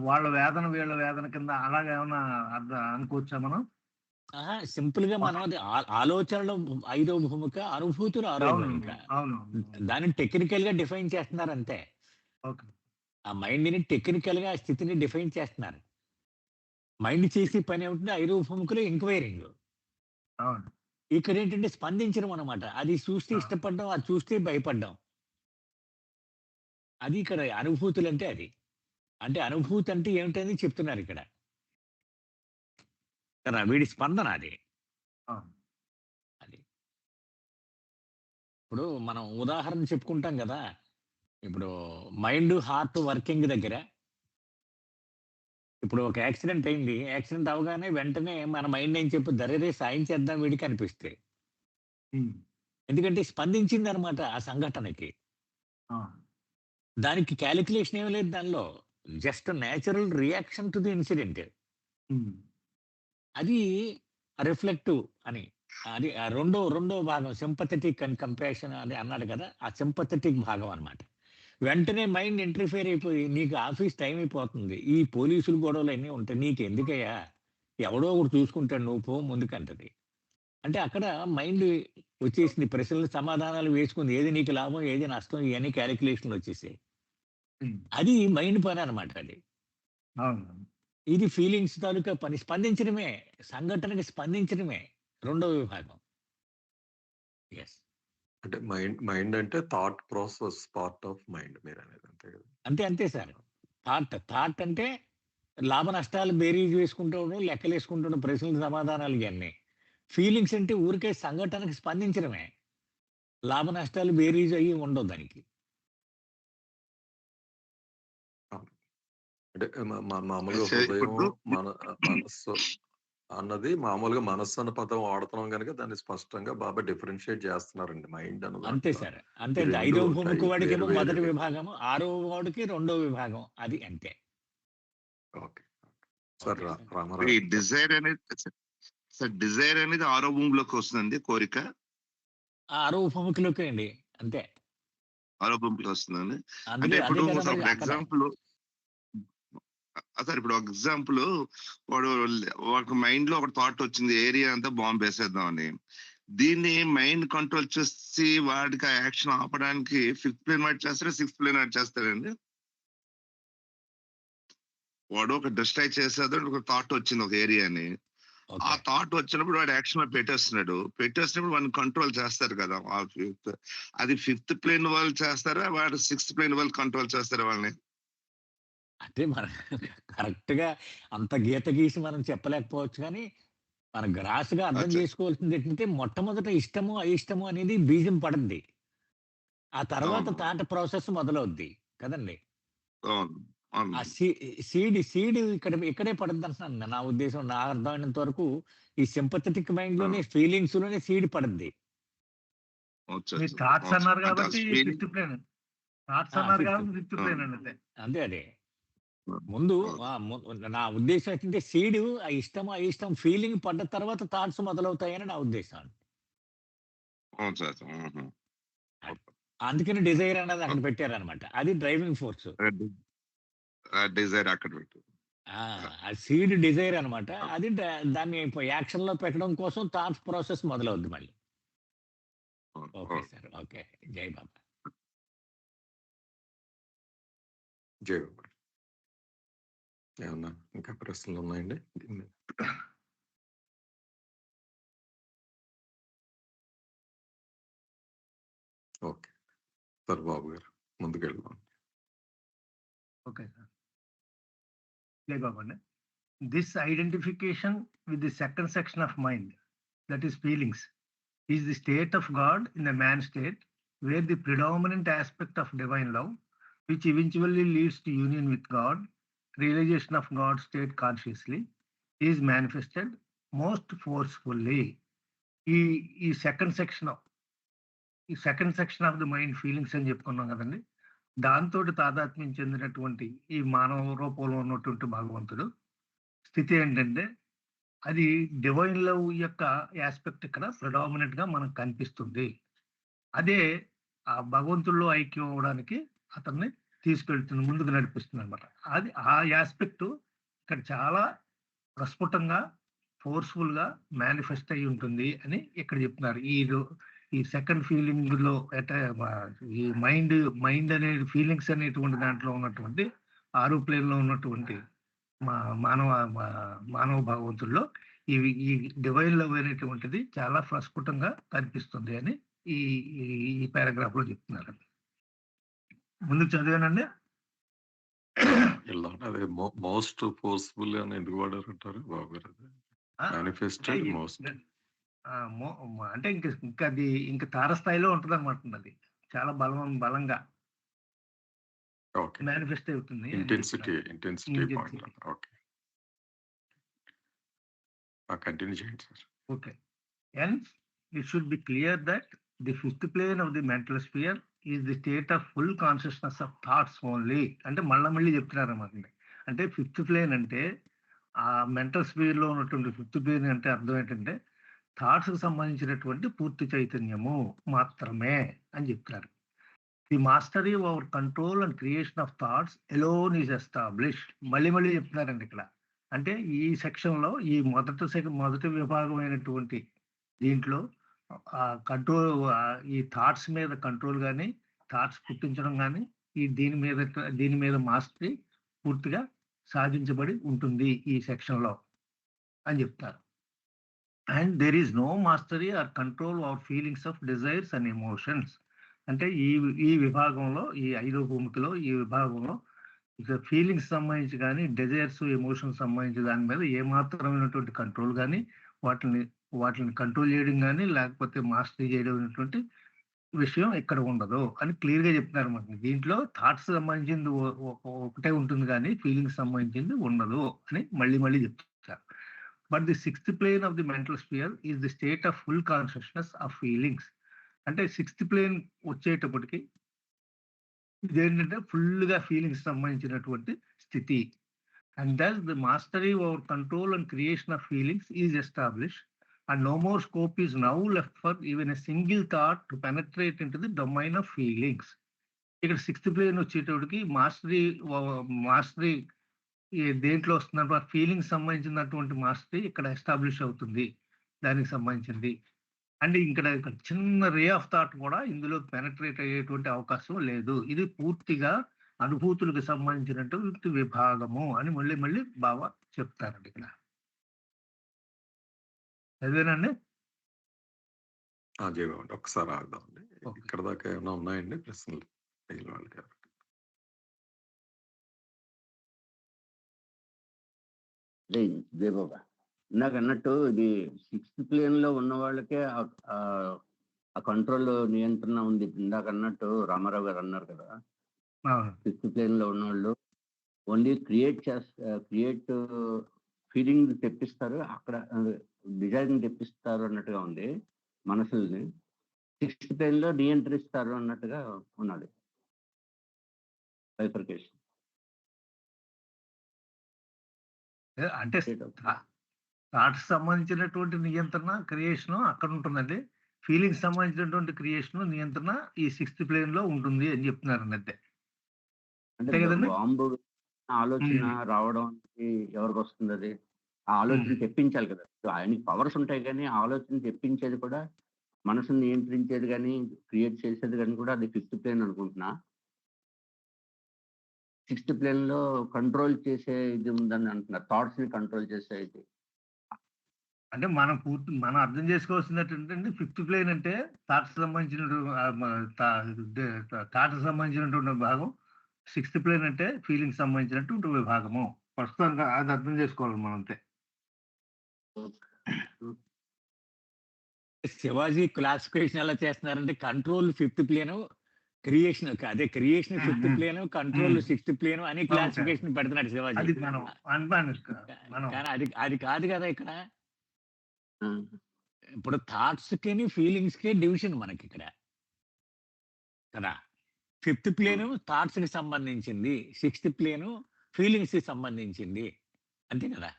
వాళ్ళ వేదన వీళ్ళ వేదన కింద అలాగే ఏమన్నా అనుకోవచ్చా మనం? సింపుల్ గా మనం అది ఆలోచనలో 5వ భూమిక, అనుభూతులు 6వ భూమిక. అవును. దాన్ని టెక్నికల్ గా డిఫైన్ చేస్తున్నారు అంతే. ఓకే. ఆ మైండ్ ని టెక్నికల్ గా ఆ స్థితిని డిఫైన్ చేస్తున్నారు. మైండ్ చేసే పని ఏమిటంటే 5వ భూమికలో ఎంక్వైరింగ్. అవును. ఇక్కడ ఏంటంటే స్పందించడం అనమాట. అది చూస్తే ఇష్టపడడం, అది చూస్తే భయపడడం. అది ఇక్కడ అనుభూతులు అంటే అది. అంటే అనుభూతి అంటే ఏమిటని చెప్తున్నారు ఇక్కడ. కదా, వీడి స్పందన అది. అది. ఇప్పుడు మనం ఉదాహరణ చెప్పుకుంటాం కదా! ఇప్పుడు మైండ్, హార్ట్ వర్కింగ్ దగ్గర ఇప్పుడు ఒక యాక్సిడెంట్ అయింది. యాక్సిడెంట్ అవ్వగానే వెంటనే మన మైండ్ ఏం చెప్పుద్ది, "అరెరే! సాయం చేద్దాం వీడికి" అనిపిస్తే. ఎందుకంటే స్పందించిందనమాట ఆ సంఘటనకి. దానికి కాలిక్యులేషన్ ఏమి లేదు దానిలో. Just natural reaction to the incident. అది రిఫ్లెక్టివ్ అని. అది రెండో భాగం సింపథెటిక్ అండ్ కంపాషన్ అని అన్నాడు కదా! ఆ సింపథెటిక్ భాగం అన్నమాట. వెంటనే మైండ్ ఇంటర్ఫియర్ అయిపోయి, "నీకు ఆఫీస్ టైం అయిపోతుంది. ఈ పోలీసులు గొడవలు అన్నీ ఉంటాయి. నీకెందుకయ్యా? ఎవడో ఒకడు చూసుకుంటాడు. నువ్వు పో ముందుకంటది." అంటే అక్కడ మైండ్ వచ్చేసింది. ప్రశ్నలు సమాధానాలు వేసుకుంది. ఏది నీకు లాభం, ఏది నష్టం, ఇవన్నీ క్యాలిక్యులేషన్లు వచ్చేసాయి. అది మైండ్ పని అనమాట అది. ఇది ఫీలింగ్స్ తాలూకా పని. స్పందించడమే, సంఘటనకి స్పందించడమే రెండో విభాగం. ఎస్. అంటే మైండ్ అంటే thought process part of mind మీరు అనేది అంతే కదా? అంతే సార్. థాట్ అంటే లాభ నష్టాలు బేరీజ్ వేసుకుంటూ లెక్కలు వేసుకుంటున్న ప్రశ్నల సమాధానాలు ఇవన్నీ. ఫీలింగ్స్ అంటే ఊరికే సంఘటనకి స్పందించడమే. లాభ నష్టాలు బేరీజ్ అయ్యి ఉండవు దానికి. అంటే మామూలుగా సరే, హృదయం ఇప్పుడు మనస్సు అన్నది మామూలుగా మనస్సు అన్న పదం వాడుతున్నాం కనుక దాన్ని స్పష్టంగా బాబా డిఫరెన్షియేట్ చేస్తున్నారండి. మైండ్ అన్న అంతే దాంట్లో సార్. అంతే. ఈ రెండు ఐదవ ఉంటాయి, భూమికి వాడికేమో వేరు మొదటి వేరువి. విభాగము, ఆరవ వాడికి రెండో విభాగం. అది అంతే. Okay sir. Okay sir. ఈ రామారావు గారు. డిజైర్ అనేది సార్, డిజైర్ అనేది 6వ భూమిలోకి వస్తుందండి. కోరిక ఆరవ భూమికిలోకే అండి. అంతే. 6వ భూమికి వస్తుందండి. అంటే అందుకే ఇప్పుడు అదే కదా మరి ఒక అక్కడ. ఎగ్జాంపుల్ సార్, ఇప్పుడు ఒక ఎగ్జాంపుల్ వాడు ఒక మైండ్ లో ఒక థాట్ వచ్చింది, ఏరియా అంతా బాంబు వేసేద్దామని. దీన్ని మైండ్ కంట్రోల్ చేసి వాడికి ఆ యాక్షన్ ఆపడానికి 5th ప్లేన్ వాడు చేస్తారా, 6th ప్లేన్ వాడు చేస్తారండి? వాడు ఒక డిస్ట్రాక్ట్ చేసేది ఒక థాట్ వచ్చింది ఒక ఏరియాని. ఆ ఓకే. థాట్ వచ్చినప్పుడు వాడు యాక్షన్ లో పెట్టేసినప్పుడు వాడిని కంట్రోల్ చేస్తారు కదా. అది 5th ప్లేన్ వాళ్ళు చేస్తారా, వాడు 6th ప్లేన్ వాళ్ళు కంట్రోల్ చేస్తారా వాళ్ళని? అంటే మనం కరెక్ట్‌గా అంత గీత గీసి మనం చెప్పలేకపోవచ్చు కానీ, మన గ్రాస్‌గా అర్థం అచ్చా. చేసుకోవాల్సింది ఏంటంటే, మొట్టమొదట ఇష్టము, అయిష్టము అనేది బీజం పడద్ది. ఆ తర్వాత అవును, తాట ప్రాసెస్ మొదలవుద్ది కదండీ! అవును, ఆ అవును. సీడ్ ఇక్కడే పడద్దంటున్నాను. నా ఉద్దేశం, నా అర్థమైనంత వరకు ఈ సింపథెటిక్ ఆ, మైండ్‌లోనే, ఫీలింగ్స్‌లోనే సీడ్ పడద్ది. అచ్చా, మీరు అచ్చా. థాట్స్ అవును. అన్నారు అంటే ఆ కాబట్టి ఫీలింగ్. 5th plane. థాట్స్ ఆ! అన్నారు 5th. కాబట్టి 5th ప్లేన్ అండి అంతే. అదే. ముందు నా ఉద్దేశం ఏంటంటే, సీడ్ ఆ ఇష్టం, అయిష్టం ఫీలింగ్ పడ్డ తర్వాత థాట్స్ మొదలవుతాయని నా ఉద్దేశం. అవును సార్. మ్మ్. అందుకని డిజైర్ అన్నది అక్కడ పెట్టారనమాట. అది డ్రైవింగ్ ఫోర్స్. డిజైర్ అక్కడ పెట్టు. ఆ సీడ్ డిజైర్ అనమాట. అది దాన్ని యాక్షన్ లో పెట్టడం కోసం థాట్స్ ప్రాసెస్ మొదలవుద్ది మళ్ళీ. అవును, ఓకే అవును. సార్. ఓకే. జై బాబా. జై బాబా. ఏమన్నా ఇంకా ప్రశ్నలు ఉన్నాయండి దీని మీద? ఓకే సార్, బాబు గారు ముందుకు వెళ్దాం. Okay sir. జై బాబా అండి. This identification with the second section of mind, that is feelings, is the state of God in the man state, where the predominant aspect of divine love, which eventually leads to union with God, realization of God's state consciously, is manifested most forcefully. ఈ second section of the mind feelings అని చెప్పుకున్నాం కదండి. దాంతో తాదాత్మ్యం చెందినటువంటి ఈ మానవ రూపంలో ఉన్నటువంటి భగవంతుడు స్థితి ఏంటంటే, అది డివైన్ లవ్ యొక్క ఆస్పెక్ట్ ఇక్కడ ప్రిడామినెంట్ గా మనకు కనిపిస్తుంది. అదే ఆ భగవంతుల్లో ఐక్యం అవడానికి అతన్ని తీసుకెళ్తుంది, ముందుకు నడిపిస్తుంది అనమాట. అది ఆ ఆస్పెక్ట్ ఇక్కడ చాలా ప్రస్ఫుటంగా, ఫోర్స్ఫుల్ గా మేనిఫెస్ట్ అయి ఉంటుంది అని ఇక్కడ చెప్తున్నారు. ఈ సెకండ్ ఫీలింగ్ లో ఈ మైండ్ అనే ఫీలింగ్స్ అనేటువంటి దాంట్లో ఉన్నటువంటి 6 ప్లేన్ లో ఉన్నటువంటి మానవ భగవంతుల్లో ఈ డివైన్ లవ్ అనేటువంటిది చాలా ప్రస్ఫుటంగా కనిపిస్తుంది అని ఈ పారాగ్రాఫ్ లో చెప్తున్నారు. ముందుకు చదివానండి. అదే మోస్ట్ ఫోర్స్ఫుల్ అని ఎందుకు వాడారు అంటారు బాబు గారు? మేనిఫెస్టెడ్ మోస్ట్ అంటే ఇంకా అది ఇంకా తారస్థాయిలో ఉంటుంది అనమాట. అది చాలా బలంగా ఓకే. మేనిఫెస్ట్ అవుతుంది. Intensity point. ఓకే, కంటిన్యూ చేయండి sir. Okay. Hence, it should be clear that the 5th plane of the mental sphere is the state of full consciousness of thoughts only. అంటే మళ్ళీ చెప్తున్నారు అన్నమాట. అంటే 5th plane అంటే ఆ మెంటల్ స్పియర్ లో ఉన్నటువంటి 5th plane అంటే అర్థం ఏంటంటే, థాట్స్ కు సంబంధించినటువంటి పూర్తి చైతన్యము మాత్రమే అని చెప్తున్నారు. The mastery over control and creation of thoughts alone is established. మళ్ళీ చెప్తున్నారండి ఇక్కడ. అంటే ఈ సెక్షన్ లో ఈ మొదటి విభాగమైనటువంటి దీంట్లో కంట్రోల్, ఈ థాట్స్ మీద కంట్రోల్ కానీ, థాట్స్ పుట్టించడం కానీ, దీని మీద మాస్టరీ పూర్తిగా సాధించబడి ఉంటుంది ఈ సెక్షన్ లో అని చెప్తారు. And there is no mastery or control or feelings of desires and emotions. అంటే ఈ విభాగంలో, ఈ 5వ భూమికలో ఈ విభాగంలో ఫీలింగ్స్ సంబంధించి కానీ డిజైర్స్ ఎమోషన్స్ సంబంధించి దాని మీద ఏమాత్రమైనటువంటి కంట్రోల్ కానీ వాటిని కంట్రోల్ చేయడం కానీ లేకపోతే మాస్టరీ చేయడం అనేటువంటి విషయం ఇక్కడ ఉండదు అని క్లియర్ గా చెప్తున్నారు మనకి. దీంట్లో థాట్స్ సంబంధించింది ఒకటే ఉంటుంది కానీ ఫీలింగ్స్ సంబంధించింది ఉండదు అని మళ్ళీ మళ్ళీ చెప్తారు. But the 6th plane of the mental spear is the state of full consciousness of feelings. అంటే 6th plane వచ్చేటప్పటికి ఇదేంటంటే ఫుల్ గా ఫీలింగ్స్ సంబంధించినటువంటి స్థితి. And thus the mastery over control and creation of feelings is establish and no more scope is now left for even a single thought to penetrate into the domain of feelings. ఇక్కడ 6th plane వచ్చేటప్పటికి మాస్టరీ దేంట్లో వస్తున్నారు, ఫీలింగ్స్ సంబంధించినటువంటి మాస్టరీ ఇక్కడ ఎస్టాబ్లిష్ అవుతుంది దానికి సంబంధించింది. అండ్ ఇక్కడ చిన్న రే ఆఫ్ థాట్ కూడా ఇందులో పెనట్రేట్ అయ్యేటువంటి అవకాశం లేదు. ఇది పూర్తిగా అనుభూతులకు సంబంధించినటువంటి విభాగము అని మళ్ళీ మళ్ళీ బాగా చెప్తారండి ఇక్కడ. అదేనండి జయబాబు ఒకసారి ఆగుదామండి. ఓకే. ఇక్కడ దాకా ఏమైనా ఉన్నాయండి ప్రశ్నలు మిగిలిన వాళ్ళకి? జయబాబా ఇందాక అన్నట్టు ఇది 6th plane లో ఉన్న వాళ్ళకే ఆ కంట్రోల్ నియంత్రణ ఉంది. ఇందాక అన్నట్టు రామారావు గారు అన్నారు కదా, 6th plane లో ఉన్న వాళ్ళు ఓన్లీ క్రియేట్ ఫీలింగ్ తెప్పిస్తారు, అక్కడ డిజైన్ తెప్పిస్తారు అన్నట్టుగా ఉంది. మనసుల్ని 6th plane లో నియంత్రిస్తారు అన్నట్టుగా ఉన్నది బైఫర్కేషన్. అంటే థాట్స్ సంబంధించినటువంటి నియంత్రణ క్రియేషన్ అక్కడ ఉంటుందండి. ఫీలింగ్స్ సంబంధించినటువంటి క్రియేషన్ నియంత్రణ ఈ 6th plane లో ఉంటుంది అని చెప్తున్నారు అంతే. అంటే బాంబు ఆలోచన రావడానికి ఎవరికి వస్తుంది? అది ఆ ఆలోచన తెప్పించాలి కదా. ఆయనకి పవర్స్ ఉంటాయి కానీ ఆలోచన తెప్పించేది కూడా, మనసుని నియంత్రించేది కానీ క్రియేట్ చేసేది కానీ కూడా అది 5th plane అనుకుంటున్నా. 6th plane లో కంట్రోల్ చేసే ఇది ఉందని అంటున్నారు, థాట్స్ ని కంట్రోల్ చేసే ఇది. అంటే మనం అర్థం చేసుకోవాల్సింది ఏంటంటే 5th plane అంటే థాట్స్ సంబంధించినటువంటి భాగం, 6th plane అంటే ఫీలింగ్స్ సంబంధించినటువంటి విభాగము. ప్రస్తుతంగా అది అర్థం చేసుకోవాలి మనం అంతే. శివాజీ క్లాసిఫికేషన్ ఎలా చేస్తున్నారంటే కంట్రోల్ 5th plane, క్రియేషన్ అదే creation 5th plane, control 6th plane అని క్లాసిఫికేషన్ పెడుతున్నాడు శివాజీ. అది మనం కానీ అది కాదు కదా ఇక్కడ. ఇప్పుడు థాట్స్ కి ఫీలింగ్స్ కి డివిజన్ మనకి ఇక్కడ కదా. 5th plane థాట్స్ కి సంబంధించింది, 6th plane ఫీలింగ్స్ కి సంబంధించింది, అంతే కదా.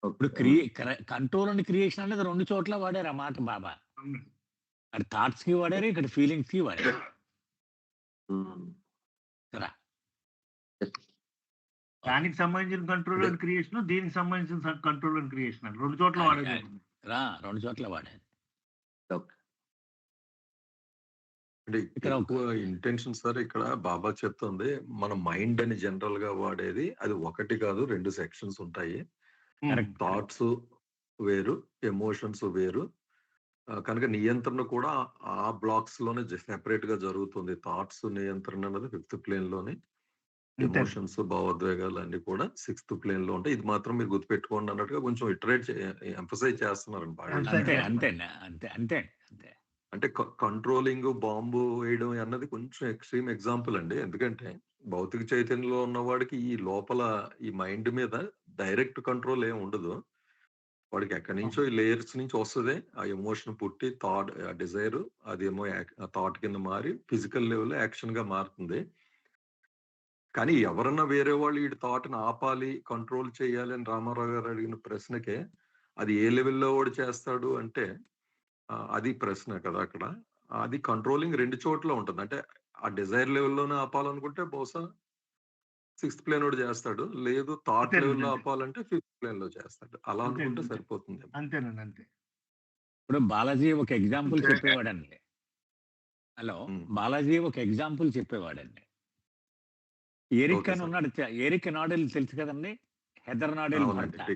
ఇప్పుడు కంట్రోల్ అండ్ క్రియేషన్ అనేది 2 చోట్ల వాడారు ఆ మాట బాబా. అది థాట్స్ కి వాడారు, ఇక్కడ ఫీలింగ్స్ కి వాడారు కదా. దానికి సంబంధించిన కంట్రోల్ అండ్ క్రియేషన్, దీనికి సంబంధించిన కంట్రోల్ అండ్ క్రియేషన్ 2 చోట్ల వాడారు. 2 చోట్ల వాడారు. అంటే ఎక్కువ ఇంటెన్షన్ సార్ ఇక్కడ బాబా చెప్తుంది, మన మైండ్ అని జనరల్ గా వాడేది అది 1 కాదు 2 సెక్షన్స్ ఉంటాయి. థాట్స్ వేరు, ఎమోషన్స్ వేరు. కనుక నియంత్రణ కూడా ఆ బ్లాక్స్ లోనే సెపరేట్ గా జరుగుతుంది. థాట్స్ నియంత్రణ అనేది 5th plane లోనే, ఎమోషన్స్ భావోద్వేగాలు అన్ని కూడా 6th plane లో ఉంటాయి. ఇది మాత్రం మీరు గుర్తుపెట్టుకోండి అన్నట్టుగా కొంచెం ఇటరేట్ ఎంఫసైజ్ చేస్తున్నారండి బాగా. అంటే కంట్రోలింగ్, బాంబు వేయడం అన్నది కొంచెం ఎక్స్ట్రీమ్ ఎగ్జాంపుల్ అండి. ఎందుకంటే భౌతిక చైతన్యంలో ఉన్నవాడికి ఈ లోపల ఈ మైండ్ మీద డైరెక్ట్ కంట్రోల్ ఏమి ఉండదు. వాడికి ఎక్కడి నుంచో ఈ లేయర్స్ నుంచి వస్తుంది ఆ ఎమోషన్ పుట్టి, థాట్ డిజైర్ అదేమో థాట్ కింద మారి ఫిజికల్ లెవెల్ యాక్షన్ గా మారుతుంది. కానీ ఎవరన్నా వేరే వాళ్ళు ఈ థాట్ని ఆపాలి, కంట్రోల్ చేయాలి అని రామారావు గారు అడిగిన ప్రశ్నకే అది ఏ లెవెల్లో వాడు చేస్తాడు అంటే అది ప్రశ్న కదా అక్కడ. అది కంట్రోలింగ్ 2 చోట్ల ఉంటుంది. అంటే ఆ డిజైర్ లెవెల్లోనే ఆపాలనుకుంటే బహుశా 6th plane వాడు చేస్తాడు, లేదు థాట్ లెవెల్లో ఆపాలంటే 5th plane లో చేస్తాడు. అలా అనుకుంటే సరిపోతుంది. అంతేనండి, అంతే. ఇప్పుడు బాలాజీ ఒక ఎగ్జాంపుల్ చెప్పేవాడండి. హలో, బాలాజీ ఒక ఎగ్జాంపుల్ చెప్పేవాడండి. ఎరిక్ అని ఉన్నాడు, ఎరిక్ నాడెల్ తెలుసు కదండి, హెదర్ నాడెల్ భర్త.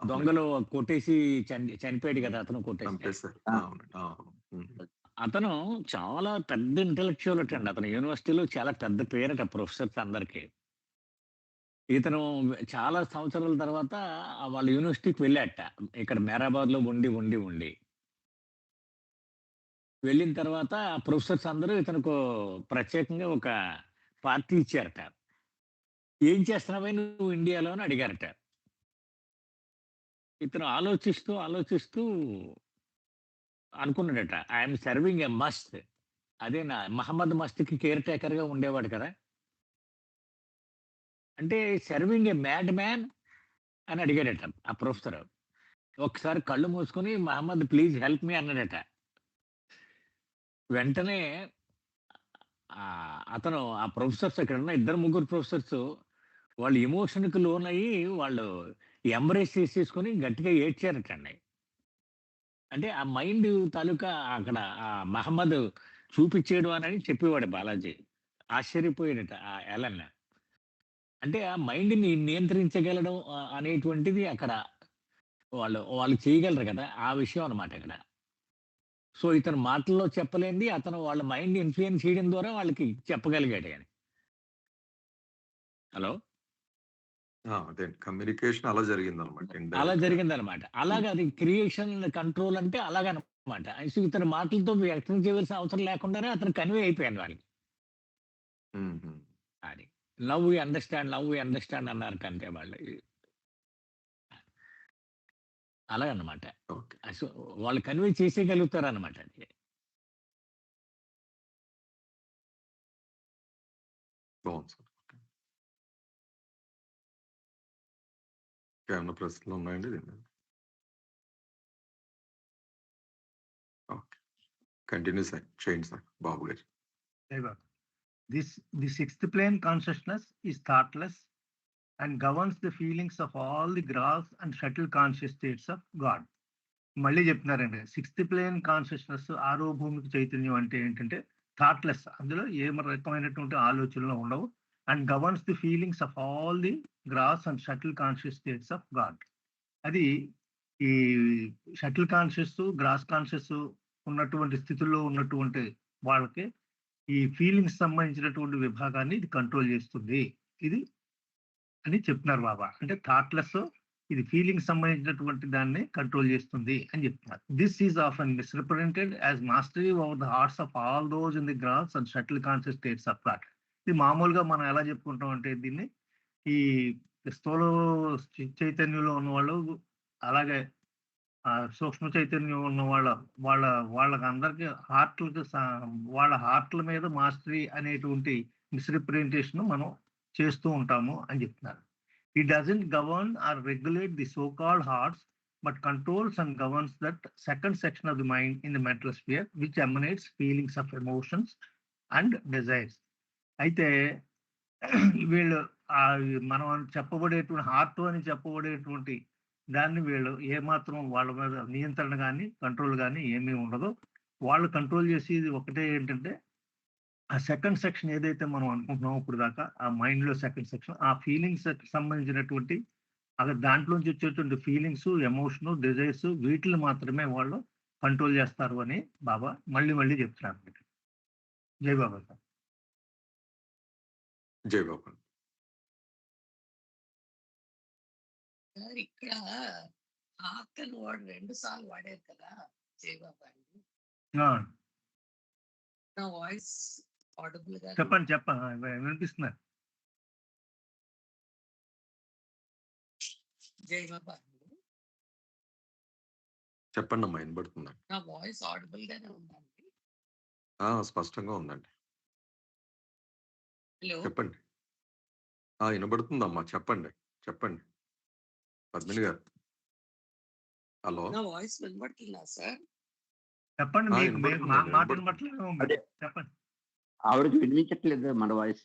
దొంగలు కొట్టేసి చనిపోయాడు కదా అతను, కొట్టేసి. అతను చాలా పెద్ద ఇంటెలెక్చువల్ అండి. అతను యూనివర్సిటీలో చాలా పెద్ద పేరట ప్రొఫెసర్స్ అందరికి. ఇతను చాలా సంవత్సరాల తర్వాత వాళ్ళ యూనివర్సిటీకి వెళ్ళాట. ఇక్కడ మేరాబాద్‌లో ఉండి. వెళ్ళిన తర్వాత ప్రొఫెసర్స్ అందరూ ఇతనుకు ప్రత్యేకంగా ఒక పార్టీ ఇచ్చారట. "ఏం చేస్తున్నావే నువ్వు ఇండియాలో" అని అడిగారట. ఇతను ఆలోచిస్తూ అనుకున్నాడట. I'm serving a must. అదే మహమ్మద్ మస్త్‌కి కేర్ టేకర్‌గా ఉండేవాడు కదా! అంటే సర్వింగ్ ఎ మ్యాడ్ మ్యాన్ అని అడిగాడట ఆ ప్రొఫెసర్. ఒకసారి కళ్ళు మూసుకొని మహమ్మద్ ప్లీజ్ హెల్ప్ మీ అన్నాడట. వెంటనే అతను ఆ ప్రొఫెసర్స్ ఇక్కడున్న ఇద్దరు ముగ్గురు ప్రొఫెసర్స్ వాళ్ళు ఎమోషన్‌కి లోనయ్యి వాళ్ళు ఎంబ్రేస్ చేసేసుకొని గట్టిగా ఏడ్చారటండి. అంటే ఆ మైండ్ తాలూకా అక్కడ మహమ్మద్ చూపిచ్చేయడం అని చెప్పేవాడు బాలాజీ. ఆశ్చర్యపోయాడట ఎలన్. అంటే ఆ మైండ్‌ని నియంత్రించగలడం అనేటువంటిది అక్కడ వాళ్ళు చేయగలరు కదా! ఆ విషయం అన్నమాట ఇక్కడ. సో, ఇతను మాటల్లో చెప్పలేనిది అతను వాళ్ళ మైండ్‌ని ఇన్‌ఫ్లూయెన్స్ చేయడం ద్వారా వాళ్ళకి చెప్పగలిగాడు అని. హలో! అదే కమ్యూనికేషన్ అలా జరిగిందనమాట. అలా ఇండైరెక్ట్‌గా. జరిగిందనమాట. అలాగా అది క్రియేషన్, కంట్రోల్ అంటే అలాగనమాట. సో, ఇతను మాటలతో వ్యక్తం చేయవలసిన అవసరం లేకుండానే అతను కన్వే అయిపోయాడు వాళ్ళకి. హుహు. అది. నౌ వి అండర్‌స్టాండ్ అన్నారట అంతే వాళ్ళు. అలాగనమాట. ఓకే. సో, వాళ్ళు కన్వే చేసేయగలుగుతారనమాట అది. బావుంది సార్. ఓకే. ఇంకేమన్నా ప్రశ్నలు ఉన్నాయండి దీని మీద? ఓకే. కంటిన్యూ చేయండి సార్ బాబు గారు. The sixth plane consciousness is thoughtless and governs the feelings of all the gross and subtle conscious states of God. మళ్ళీ చెప్తున్నారండి, సిక్స్త్ ప్లేన్ కాన్షియస్నెస్ ఆరో భూమికి చైతన్యం అంటే ఏంటంటే థాట్లెస్, అందులో ఏ రకమైనటువంటి ఆలోచనలు ఉండవు. And governs the feelings of all the gross and subtle conscious states of God. అది ఈ షటిల్ కాన్షియస్, గ్రాస్ కాన్షియస్ ఉన్నటువంటి స్థితుల్లో ఉన్నటువంటి వాళ్ళకి ఈ ఫీలింగ్స్ సంబంధించినటువంటి విభాగాన్ని ఇది కంట్రోల్ చేస్తుంది ఇది అని చెప్తున్నారు బాబా. అంటే థాట్లెస్, ఇది ఫీలింగ్ సంబంధించినటువంటి దాన్ని కంట్రోల్ చేస్తుంది అని చెప్తున్నారు. This is often misrepresented as mastery over the hearts of all those in the gross and subtle conscious states of thought. ఇది మామూలుగా మనం ఎలా చెప్పుకుంటాం అంటే దీన్ని ఈ స్థూల చైతన్యంలో ఉన్న వాళ్ళు, అలాగే సూక్ష్మ చైతన్యం ఉన్న వాళ్ళకి అందరికి హార్ట్లకి వాళ్ళ హార్ట్ల మీద మాస్టరీ అనేటువంటి మిస్రిప్రజెంటేషన్ మనం చేస్తూ ఉంటాము అని చెప్తున్నారు. It doesn't govern or regulate the so-called hearts, but controls and governs that second section of the mind in the mental sphere, which emanates feelings of emotions and desires. అయితే వీళ్ళు మనం చెప్పబడేటువంటి హార్ట్ అని చెప్పబడేటువంటి దాన్ని వీళ్ళు ఏమాత్రం వాళ్ళ మీద నియంత్రణ కానీ కంట్రోల్ కానీ ఏమీ ఉండదు. వాళ్ళు కంట్రోల్ చేసేది ఒకటే ఏంటంటే ఆ సెకండ్ సెక్షన్ ఏదైతే మనం అనుకుంటున్నామో ఇప్పుడు దాకా, ఆ మైండ్ లో సెకండ్ సెక్షన్, ఆ ఫీలింగ్స్ సంబంధించినటువంటి అక్కడ దాంట్లోంచి వచ్చేటువంటి ఫీలింగ్స్, ఎమోషన్, డిజైర్స్, వీటిని మాత్రమే వాళ్ళు కంట్రోల్ చేస్తారు అని బాబా మళ్ళీ చెప్తున్నారు. జై బాబా సార్. జై బాబా. సార్ ఇక్కడ ఆకలి వాడు 2 సార్లు వాడారు కదా జై బాబా అండి. నా వాయిస్ ఆడిబుల్ గా చెప్పండి వినిపిస్తున్నారు. జై బాబా అండి. చెప్పండి అమ్మా, వినబడుతుందండి. నా వాయిస్ ఆడిబుల్ గానే ఉందండి. స్పష్టంగా ఉందండి. హలో, చెప్పండి. వినబడుతుందమ్మా, చెప్పండి. పద్మిని గారు. హలో. నా వాయిస్ వినబడుతుందా సార్? చెప్పండి. మాట వినబడట్లేదు. చెప్పండి. ఆవిడకి వినిపించట్లేదు మన వాయిస్.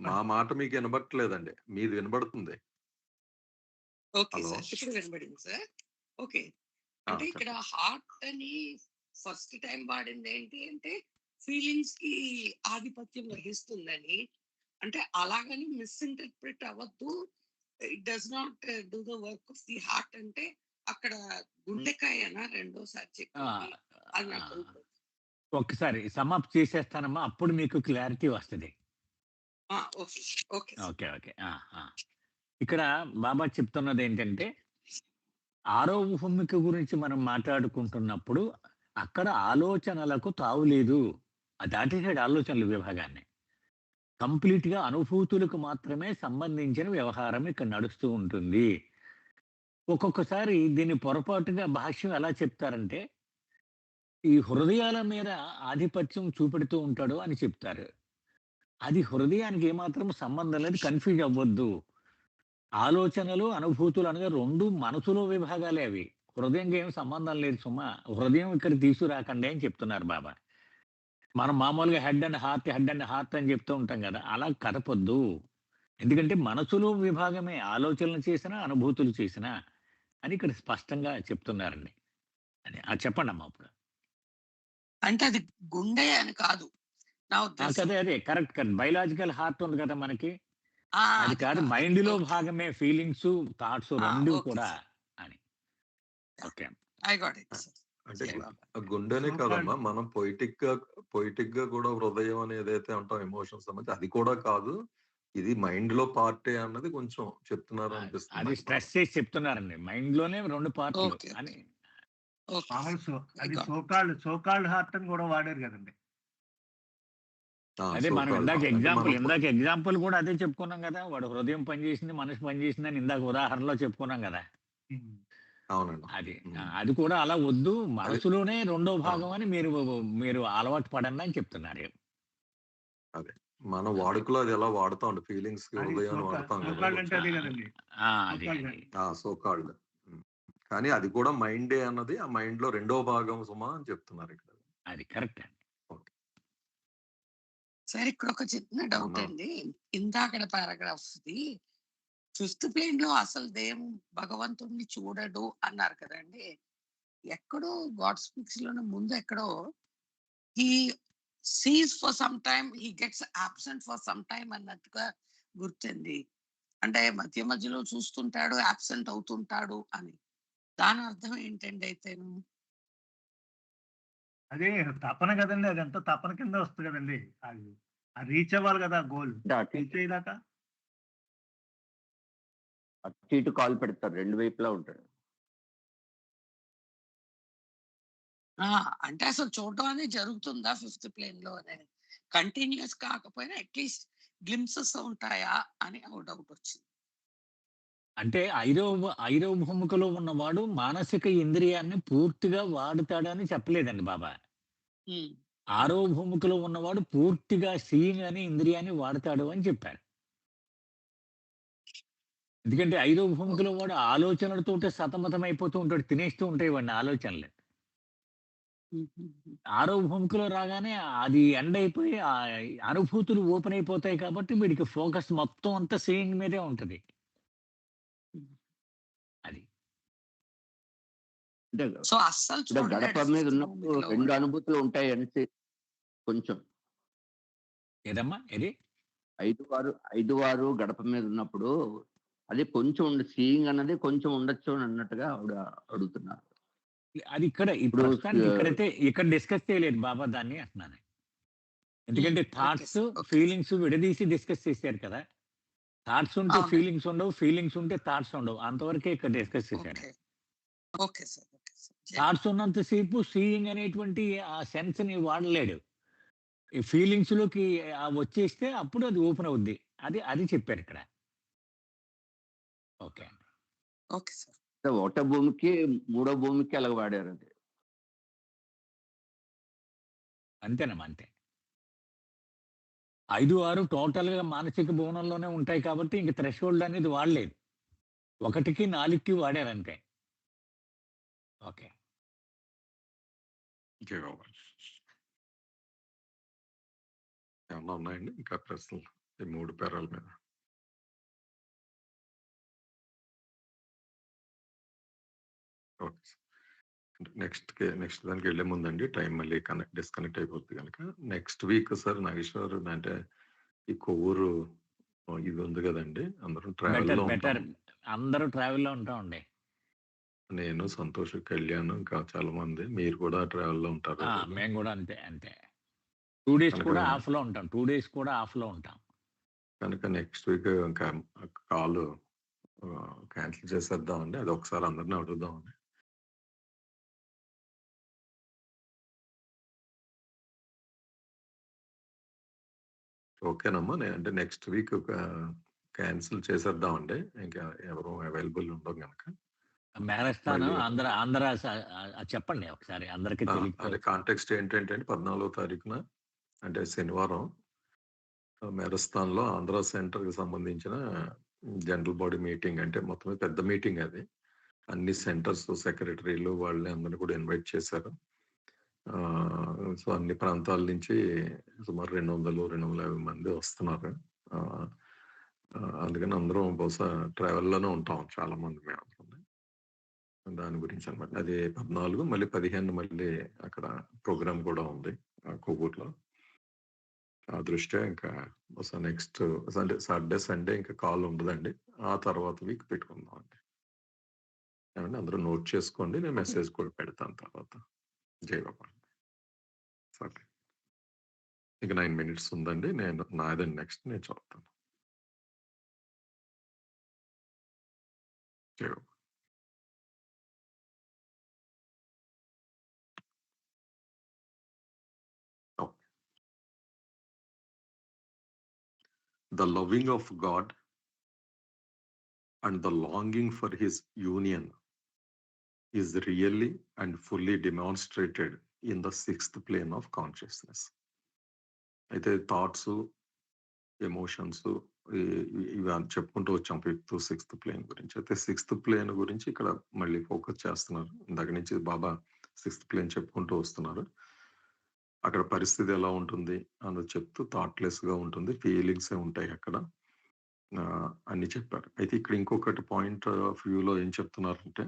మా మాట మీకు వినబడట్లేదండి, మీది వినబడుతుంది. ఓకే సార్, ఇప్పుడు వినబడింది సార్. ఓకే, అంటే ఇక్కడ హార్ట్ అని ఫస్ట్ టైం వాడింది ఏంటి అంటే ఫీలింగ్స్ కి ఆధిపత్యం వహిస్తుందని. అంటే అలాగని మిస్ఇంటర్ప్రిట్ అవ్వద్దు. It does not do the work of the heart అంటే అక్కడ గుండెకాయనా రెండోసారి చెప్పింది అది నాకు ఒక్కసారి సమాప్తి చేసేస్తానమ్మా, అప్పుడు మీకు క్లారిటీ వస్తుంది. Okay okay okay okay. ఇక్కడ బాబా చెప్తున్నది ఏంటంటే, ఆరో భూమిక గురించి మనం మాట్లాడుకుంటున్నప్పుడు అక్కడ ఆలోచనలకు తావులేదు. దాటేసాడు ఆలోచనల విభాగాన్ని. కంప్లీట్ గా అనుభూతులకు మాత్రమే సంబంధించిన వ్యవహారం ఇక్కడ నడుస్తూ ఉంటుంది. ఒక్కొక్కసారి దీన్ని పొరపాటుగా భాష్యం ఎలా చెప్తారంటే, ఈ హృదయాల మీద ఆధిపత్యం చూపెడుతూ ఉంటాడు అని చెప్తారు. అది హృదయానికి ఏమాత్రం సంబంధం లేదు, కన్ఫ్యూజ్ అవ్వద్దు. ఆలోచనలు, అనుభూతులు అనగా 2 మనసులో విభాగాలే అవి. హృదయంగా ఏం సంబంధం లేదు సుమా. హృదయం ఇక్కడ తీసుకురాకండి అని చెప్తున్నారు బాబా. మనం మామూలుగా హెడ్ అండ్ హార్ట్ అని చెప్తూ ఉంటాం కదా, అలా కదపొద్దు. ఎందుకంటే మనసులో విభాగమే ఆలోచనలు చేసినా, అనుభూతులు చేసినా అని ఇక్కడ స్పష్టంగా చెప్తున్నారండి. అని చెప్పండి అమ్మా. అప్పుడు అంటే అది గుండె అని కాదు నా ఉద్దేశం. అదే కరెక్ట్. బయలాజికల్ హార్ట్ ఉంది కదా మనకి, అది అది కాదు, కాదు. మైండ్ లో ఓకే. భాగమే ఫీలింగ్స్, థాట్స్ 2 ఓకే కూడా సార్. అని. Okay. I got it sir. అంటే జై బాబా. గుండెనే So కాదమ్మా, called- మనం పొయిటిక్ గా కూడా హృదయం అని ఏదైతే అంటాం ఎమోషన్స్ సంబంధించి, అది కూడా కాదు, ఇది మైండ్ లో పార్టే అన్నది కొంచెం చెప్తున్నారు అది అనిపిస్తుంది. స్ట్రెస్ చేసి చెప్తున్నారండి, మైండ్ లోనే 2 పార్ట్లు ఓకే అని. ఓకే మామూలు I అది got it. సోకాల్డ్ హార్ట్ అని కూడా వాడారు కదండి. అదే మనం So-called ఇందాక heart. అంటే ఎగ్జాంపుల్ కూడా అదే చెప్పుకున్నాం కదా, వాడు హృదయం పనిచేసింది, మనసు పనిచేసింది అని ఇందాక ఉదాహరణలో చెప్పుకున్నాం కదా. అవునండి. అది కూడా అలా వద్దు, మనసులోనే 2వ భాగం అని మీరు అలవాటు పడండి అని చెప్తున్నారు. అదే మన వాడుకలో అది ఎలా వాడతాం, ఫీలింగ్స్ కి అది హృదయాన్ని వాడతాం సోకాల్డ్ అంటే కదా, అదే కదండి. సో-కాల్డ్. కానీ అది కూడా మైండే అన్నది ఆ మైండ్ లో 2వ భాగం సుమా అని చెప్తున్నారు ఇక్కడ. అది కరెక్ట్ అండి. సార్ ఇక్కడ ఒక చిన్న డౌట్ అండి. ఇందాకడ పారాగ్రాఫ్ ది 5th ప్లేన్ లో అసలు భగవంతుడిని చూడడు అన్నారు కదండి. ఎక్కడో గాడ్ స్పీక్స్ లోనే ముందు ఎక్కడో he sees for some time, he gets absent for some time అన్నట్టుగా గుర్తుంది. అంటే మధ్య మధ్యలో చూస్తుంటాడు, అబ్సెంట్ అవుతుంటాడు అని. దాని అర్థం ఏంటండి అయితేను? అదే తపన కదండి, అదంతా తపన కింద వస్తుంది కదండి. అది రీచ్ అవ్వాలి కదా గోల్. రీచ్ అయ్యేదాకా అటు ఇటు కాల్ పెడతారు, 2 వైపులా ఉంటాడు. అంటే అసలు చూడడం అనేది జరుగుతుందా 5th ప్లేన్ లో అనేది? కంటిన్యూస్ కాకపోయినా అట్లీస్ట్ గ్లిమ్సెస్ ఉంటాయా అని ఒక డౌట్ వచ్చింది. అంటే ఐదవ భూమికలో ఉన్నవాడు మానసిక ఇంద్రియాన్ని పూర్తిగా వాడుతాడని చెప్పలేదండి బాబా. 6వ భూమికలో ఉన్నవాడు పూర్తిగా సీయింగ్ అనే ఇంద్రియాన్ని వాడతాడు అని చెప్పారు. ఎందుకంటే 5వ భూమికలో వాడు ఆలోచనలతో సతమతం అయిపోతూ ఉంటాడు, తినేస్తూ ఉంటాయి వాడిని ఆలోచనలు. 6వ భూమికలో రాగానే అది ఎండ్ అయిపోయి ఆ అనుభూతులు ఓపెన్ అయిపోతాయి కాబట్టి వీడికి ఫోకస్ మొత్తం అంతా సీయింగ్ మీదే ఉంటది. అది సో అస్సలు గడప మీద ఉన్నప్పుడు 2 అనుభూతులు ఉంటాయి అనేసి కొంచెం ఏదమ్మా ఇది 5 గడప మీద ఉన్నప్పుడు అది కొంచెం సీయింగ్ అన్నది కొంచెం ఉండొచ్చు అని అన్నట్టుగా ఆవిడ అడుగుతున్నారు. అది ఇక్కడ ప్రస్తుతానికి ఇక్కడ డిస్కస్ చేయలేదు బాబా దాన్ని అంటున్నాను. ఎందుకంటే థాట్స్, ఫీలింగ్స్ విడదీసి డిస్కస్ చేశారు కదా. థాట్స్ ఉంటే ఫీలింగ్స్ ఉండవు, ఫీలింగ్స్ ఉంటే థాట్స్ ఉండవు, అంతవరకే ఇక్కడ డిస్కస్ చేశారు. థాట్స్ ఉన్నంతసేపు సీయింగ్ అనేటువంటి ఆ సెన్స్ ని వాడలేడు. ఈ ఫీలింగ్స్ లోకి వచ్చేస్తే అప్పుడు అది ఓపెన్ అవుద్ది. అది చెప్పారు ఇక్కడ. Okay okay sir. 1వ భూమికి 3వ భూమికి అలా వాడారు. అది అంతేనమ్మా, అంతే. 5, 6 టోటల్ గా మానసిక భవనంలోనే ఉంటాయి కాబట్టి ఇంక థ్రెషోల్డ్ అనేది వాడలేదు. 1కి 4కి వాడారు అంతే. ఓకే. ఏమన్నా ఉన్నాయండి ఇంకా ప్రశ్నలు ఈ 3 పేరాల మీద? ఓకే. నెక్స్ట్ దానికి వెళ్ళే ముందండి, టైం మళ్ళీ డిస్కనెక్ట్ అయిపోతుంది కనుక నెక్స్ట్ వీక్ సార్ నాగేశ్వర్ అంటే ఈ కొవ్వూరు ఇది ఉంది కదండి, అందరూ ట్రావెల్లో బెటర్ అందరూ ట్రావెల్లో ఉంటామండి. నేను, సంతోష్, కళ్యాణ్, ఇంకా చాలా మంది. మీరు కూడా ట్రావెల్‌లో ఉంటారు ఆ! రోజుల్లో. మేము కూడా అంతే. 2 డేస్ కనుక కూడా ఆఫ్‌లో ఉంటాం. 2 డేస్ కూడా ఆఫ్‌లో ఉంటాం. కనుక నెక్స్ట్ వీక్ ఇంకా కాల్ క్యాన్సిల్ చేసేద్దామండి. అది ఒకసారి అందరిని అడుగుదామండి. ఓకేనమ్మా. అంటే నెక్స్ట్ వీక్ క్యాన్సిల్ చేసేద్దామండి. ఇంకా ఎవరు అవైలబుల్ ఉండవు గనక. మ్యారథాన్ మళ్ళీ ఆంధ్ర చెప్పండి ఒకసారి అందరికి అంటే తెలియకపోతే. కాంటెక్స్ట్ ఏంటంటే 14వ తారీఖున అంటే శనివారం మెరస్థాన్‌లో ఆంధ్ర సెంటర్‌కి సంబంధించిన జనరల్ బాడీ మీటింగ్, అంటే మొత్తం పెద్ద మీటింగ్ అది. అన్ని సెంటర్స్ సెక్రటరీలు వాళ్ళని అందరిని కూడా ఇన్వైట్ చేశారు. సో అన్ని ప్రాంతాల నుంచి సుమారు 200, 250 మంది వస్తున్నారు. అందుకని అందరం బహుశా ట్రావెల్‌లోనే ఉంటాం చాలా మంది మేము. దాని గురించి అనమాట. అది 14, మళ్ళీ 15 మళ్ళీ అక్కడ ప్రోగ్రామ్ కూడా ఉంది కొవ్వూరులో. ఆ దృష్ట్యా ఇంకా బహుశా నెక్స్ట్ సాటర్డే, సండే ఇంకా కాల్ ఉండదండి. ఆ తర్వాత వీక్ పెట్టుకుందాం అండి. ఏమండి అందరూ నోట్ చేసుకోండి. నేను మెసేజ్ కూడా పెడతాను తర్వాత. జై బాబా. సరే. ఇక 9 మినిట్స్ ఉందండి. నాదండి నెక్స్ట్ నేను చదువుతాను. జై బాబా. The loving of God and the longing for his union is really and fully demonstrated in the 6th plane of consciousness. అయితే థాట్స్, ఎమోషన్స్ ఇవి చెప్పుకుంటూ వచ్చాం 5th, 6th ప్లేన్ గురించి. అయితే 6th ప్లేన్ గురించి ఇక్కడ మళ్ళీ ఫోకస్ చేస్తున్నారు. ఇందాక నుంచి బాబా 6th ప్లేన్ చెప్పుకుంటూ వస్తున్నారు. అక్కడ పరిస్థితి ఎలా ఉంటుంది అన్నది చెప్తూ థాట్లెస్ గా ఉంటుంది, ఫీలింగ్స్ ఉంటాయి అక్కడ అన్ని చెప్పారు. అయితే ఇక్కడ ఇంకొకటి పాయింట్ ఆఫ్ వ్యూలో ఏం చెప్తున్నారంటే,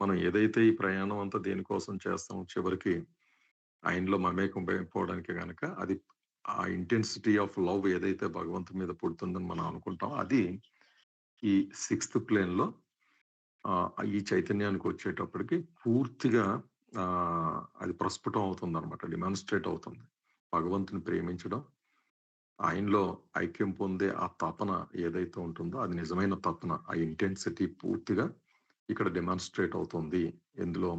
మనం ఏదైతే ఈ ప్రయాణం అంతా దేనికోసం చేస్తాం, చివరికి ఆయనలో మమేకం పోవడానికి కనుక అది ఆ ఇంటెన్సిటీ ఆఫ్ లవ్ ఏదైతే భగవంతుడి మీద పుడుతుందని మనం అనుకుంటాం, అది ఈ 6th ప్లేన్ లో ఈ చైతన్యానికి వచ్చేటప్పటికి పూర్తిగా అది ప్రస్ఫుటం అవుతుంది అనమాట, డిమాన్స్ట్రేట్ అవుతుంది. భగవంతుని ప్రేమించడం, ఆయనలో ఐక్యం పొందే ఆ తపన ఏదైతే ఉంటుందో అది నిజమైన తపన, ఆ ఇంటెన్సిటీ పూర్తిగా ఇక్కడ డెమాన్స్ట్రేట్ అవుతుంది. ఇందులో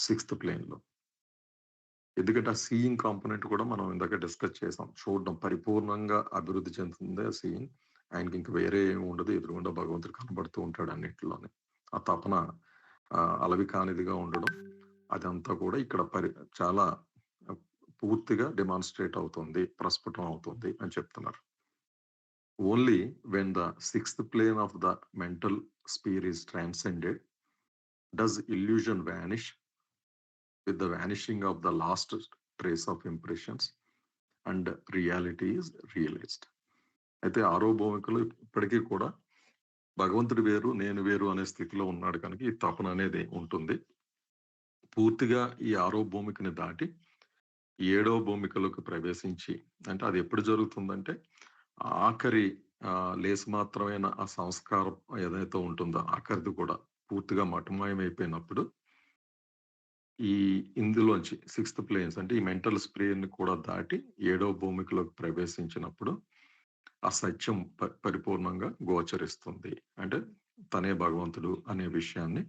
6th ప్లేన్ లో. ఎందుకంటే ఆ సీయింగ్ కాంపోనెంట్ కూడా మనం ఇందాక డిస్కస్ చేసాం. చూడడం పరిపూర్ణంగా అభివృద్ధి చెందుతుంది ఆ సీయింగ్. ఆయనకి ఇంక వేరే ఏమి ఉండదు, ఎదురుగుండా భగవంతుడు కనబడుతూ ఉంటాడు అన్నిటిలోనే. ఆ తపన అలవి కానిదిగా ఉండడం, అదంతా కూడా ఇక్కడ చాలా పూర్తిగా డెమాన్స్ట్రేట్ అవుతుంది, ప్రస్ఫుటం అవుతుంది అని చెప్తున్నారు. Only when the 6th plane of the mental sphere is transcended does illusion vanish with the vanishing of the last trace of impressions and reality is realized. అయితే 6వ భూమికలో ఇప్పటికీ కూడా భగవంతుడు వేరు, నేను వేరు అనే స్థితిలో ఉన్నాడు కనుక ఈ తపన అనేది ఉంటుంది. పూర్తిగా ఈ 6వ భూమికని దాటి 7వ భూమికలోకి ప్రవేశించి, అంటే అది ఎప్పుడు జరుగుతుందంటే ఆఖరి లేసు మాత్రమైన ఆ సంస్కారం ఏదైతే ఉంటుందో ఆఖరిది కూడా పూర్తిగా మటుమాయమైపోయినప్పుడు ఈ ఇందులోంచి 6th ప్లేన్స్ అంటే ఈ మెంటల్ స్ప్రేన్ కూడా దాటి 7వ భూమికలోకి ప్రవేశించినప్పుడు ఆ సత్యం పరిపూర్ణంగా గోచరిస్తుంది. అంటే తనే భగవంతుడు అనే విషయాన్ని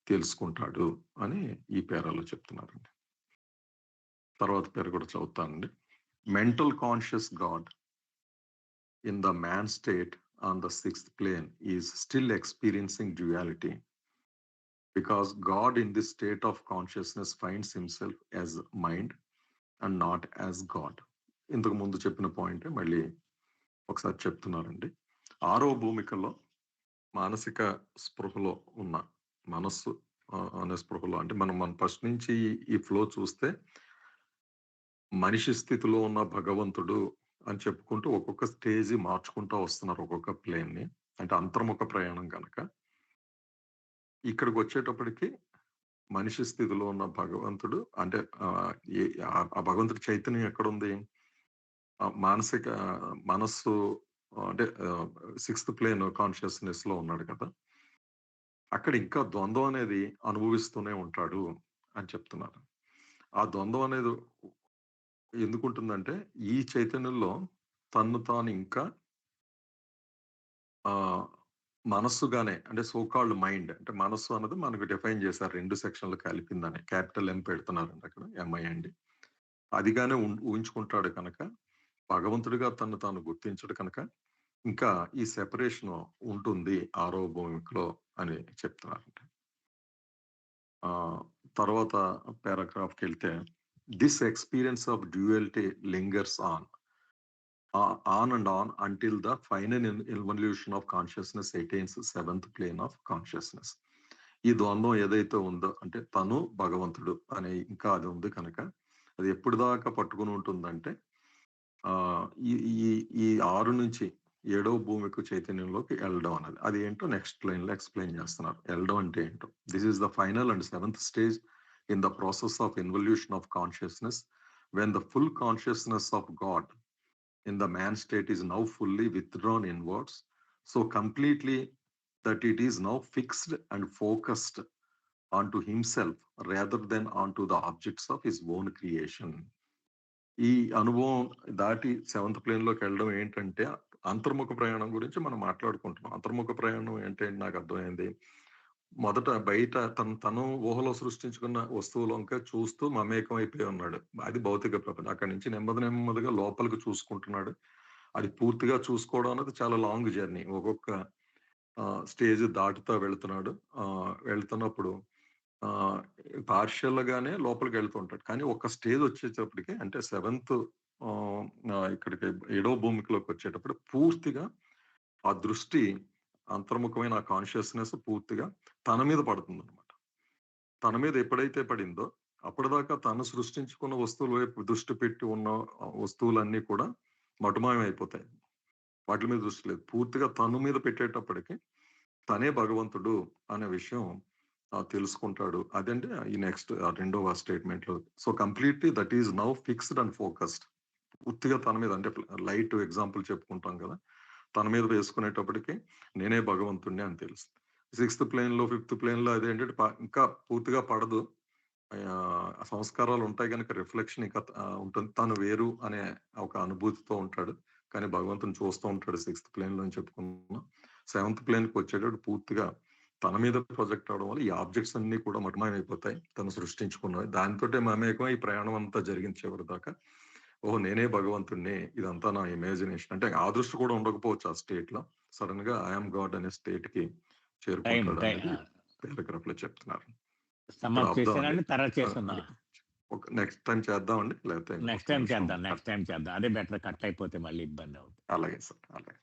తెలుసుకుంటాడు అని ఈ పేరాలో చెప్తున్నారండి. తర్వాత పేరు కూడా చదువుతానండి. Mental conscious God in the man state on the 6th plane is still experiencing duality, because God in this state of consciousness finds himself as mind and not as God. ఇంతకు ముందు చెప్పిన పాయింట్ మళ్ళీ ఒకసారి చెప్తున్నారండి. 6వ భూమికలో మానసిక స్పృహలో ఉన్న మనస్సు అనే స్పృహలో, అంటే మనం ఫస్ట్ నుంచి ఈ ఫ్లో చూస్తే మనిషి స్థితిలో ఉన్న భగవంతుడు అని చెప్పుకుంటూ ఒక్కొక్క స్టేజ్ మార్చుకుంటూ వస్తున్నారు, ఒక్కొక్క ప్లేన్ ని. అంటే అంతర్ముఖ ప్రయాణం కనుక ఇక్కడికి వచ్చేటప్పటికి మనిషి స్థితిలో ఉన్న భగవంతుడు, అంటే ఆ భగవంతుడి చైతన్యం ఎక్కడుంది? మానసిక మనస్సు, అంటే 6th ప్లేన్ కాన్షియస్నెస్ లో ఉన్నాడు కదా. అక్కడ ఇంకా ద్వంద్వం అనేది అనుభవిస్తూనే ఉంటాడు అని చెప్తున్నారు. ఆ ద్వంద్వం అనేది ఎందుకుంటుందంటే ఈ చైతన్యంలో తన్ను తాను ఇంకా మనస్సుగానే, అంటే సోకాల్డ్ మైండ్, అంటే మనస్సు అన్నది మనకు డిఫైన్ చేశారు 2 సెక్షన్లు కలిపిందని, క్యాపిటల్ ఎం పెడుతున్నారండి అక్కడ, ఎంఐ అండి. అదిగానే ఊహించుకుంటాడు కనుక, భగవంతుడిగా తను తాను గుర్తించడు కనుక ఇంకా ఈ సెపరేషన్ ఉంటుంది ఆరో భూమికలో అని చెప్తున్నారంట. తర్వాత పారాగ్రాఫ్కి వెళ్తే, this experience of duality lingers on and on until the final evolution of consciousness attains the 7th plane of consciousness. ఈ ద్వంద్వం ఏదైతే ఉందో, అంటే తను భగవంతుడు అనే ఇంకా అది ఉంది కనుక అది ఎప్పుడు దాకా పట్టుకుని ఉంటుందంటే ఈ 6 నుంచి 7వ భూమికి చైతన్యంలోకి వెళ్ళడం అనేది. అది ఏంటో నెక్స్ట్ లైన్ లో ఎక్స్ప్లెయిన్ చేస్తున్నారు. వెళ్ళడం అంటే ఏంటో. This is the final and 7th stage in the process of involution of consciousness, when the full consciousness of God in the man state is now fully withdrawn inwards, so completely that it is now fixed and focused onto himself rather than onto the objects of his own creation. ఈ అనుభవం దాటి 7th plane లోకి వెళ్ళడం ఏంటంటే అంతర్ముఖ ప్రయాణం గురించి మనం మాట్లాడుకుంటున్నాం. అంతర్ముఖ ప్రయాణం ఏంటంటే నాకు అర్థమైంది, మొదట బయట తను ఊహలో సృష్టించుకున్న వస్తువులంక చూస్తూ మమేకం అయిపోయి ఉన్నాడు. అది భౌతిక ప్రపంచం. అక్కడి నుంచి నెమ్మదిగా లోపలికి చూసుకుంటున్నాడు. అది పూర్తిగా చూసుకోవడం అనేది చాలా లాంగ్ జర్నీ. ఒక్కొక్క స్టేజ్ దాటుతా వెళ్తున్నాడు. వెళ్తున్నప్పుడు పార్షియల్ గానే లోపలికి వెళ్తుంటాడు. కానీ ఒక స్టేజ్ వచ్చేటప్పటికి, అంటే 7th ఇక్కడికి 7వ భూమికలోకి వచ్చేటప్పుడు పూర్తిగా ఆ దృష్టి, అంతర్ముఖమైన ఆ కాన్షియస్నెస్ పూర్తిగా తన మీద పడుతుంది అనమాట. తన మీద ఎప్పుడైతే పడిందో అప్పటిదాకా తను సృష్టించుకున్న వస్తువుల వైపు దృష్టి పెట్టి ఉన్న వస్తువులన్నీ కూడా మటుమాయం అయిపోతాయి. వాటి మీద దృష్టి లేదు. పూర్తిగా తను మీద పెట్టేటప్పటికి తనే భగవంతుడు అనే విషయం తెలుసుకుంటాడు. అదంటే ఈ నెక్స్ట్ 2వ స్టేట్మెంట్ లో. So completely that is now fixed and focused. పూర్తిగా తన మీద, అంటే లైట్ ఎగ్జాంపుల్ చెప్పుకుంటాం కదా, తన మీద వేసుకునేటప్పటికి నేనే భగవంతుడిని అని తెలుసు. 6th plane లో 5th plane లో అదేంటంటే ఇంకా పూర్తిగా పడదు. సంస్కారాలు ఉంటాయి కనుక రిఫ్లెక్షన్ ఇంకా ఉంటుంది. తను వేరు అనే ఒక అనుభూతితో ఉంటాడు. కానీ భగవంతుని చూస్తూ ఉంటాడు 6th plane లో అని చెప్పుకున్నాం. 7th plane కి వచ్చేటప్పుడు పూర్తిగా తన మీద ప్రొజెక్ట్ అవడం వల్ల ఈ ఆబ్జెక్ట్స్ అన్ని కూడా మటుమాయమైపోతాయి తను సృష్టించుకున్నవి. దానితోటే మమేకం ఈ ప్రయాణం అంతా జరిగింది చివరి దాకా. ఓహో నేనే భగవంతుడిని, ఇదంతా నా ఇమాజినేషన్. అంటే ఆ దృష్టి కూడా ఉండకపోవచ్చు ఆ స్టేట్ లో. సడన్ గా ఐఎమ్ గాడ్ అనే స్టేట్ కి చేరుకుంటాడు అనేది పారాగ్రాఫ్ లో చెప్తున్నారు. నెక్స్ట్ టైం చేద్దామండి, లేకపోతే నెక్స్ట్ టైం చేద్దాం. అదే బెటర్. కట్ అయిపోతే మళ్ళీ ఇబ్బంది అవుతుంది. అలాగే సార్, అలాగే.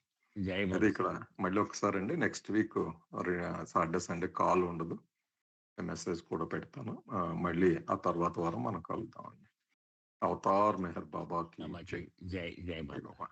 అదే ఇక్కడ మళ్ళీ ఒకసారి అండి, next week Saturday Sunday call ఉండదు, మెసేజ్ కూడా పెడతాను. మళ్ళీ ఆ తర్వాత వారం మనం కలుద్దామండి. అవతార్ మెహర్ బాబా కి జై. జై బాబా.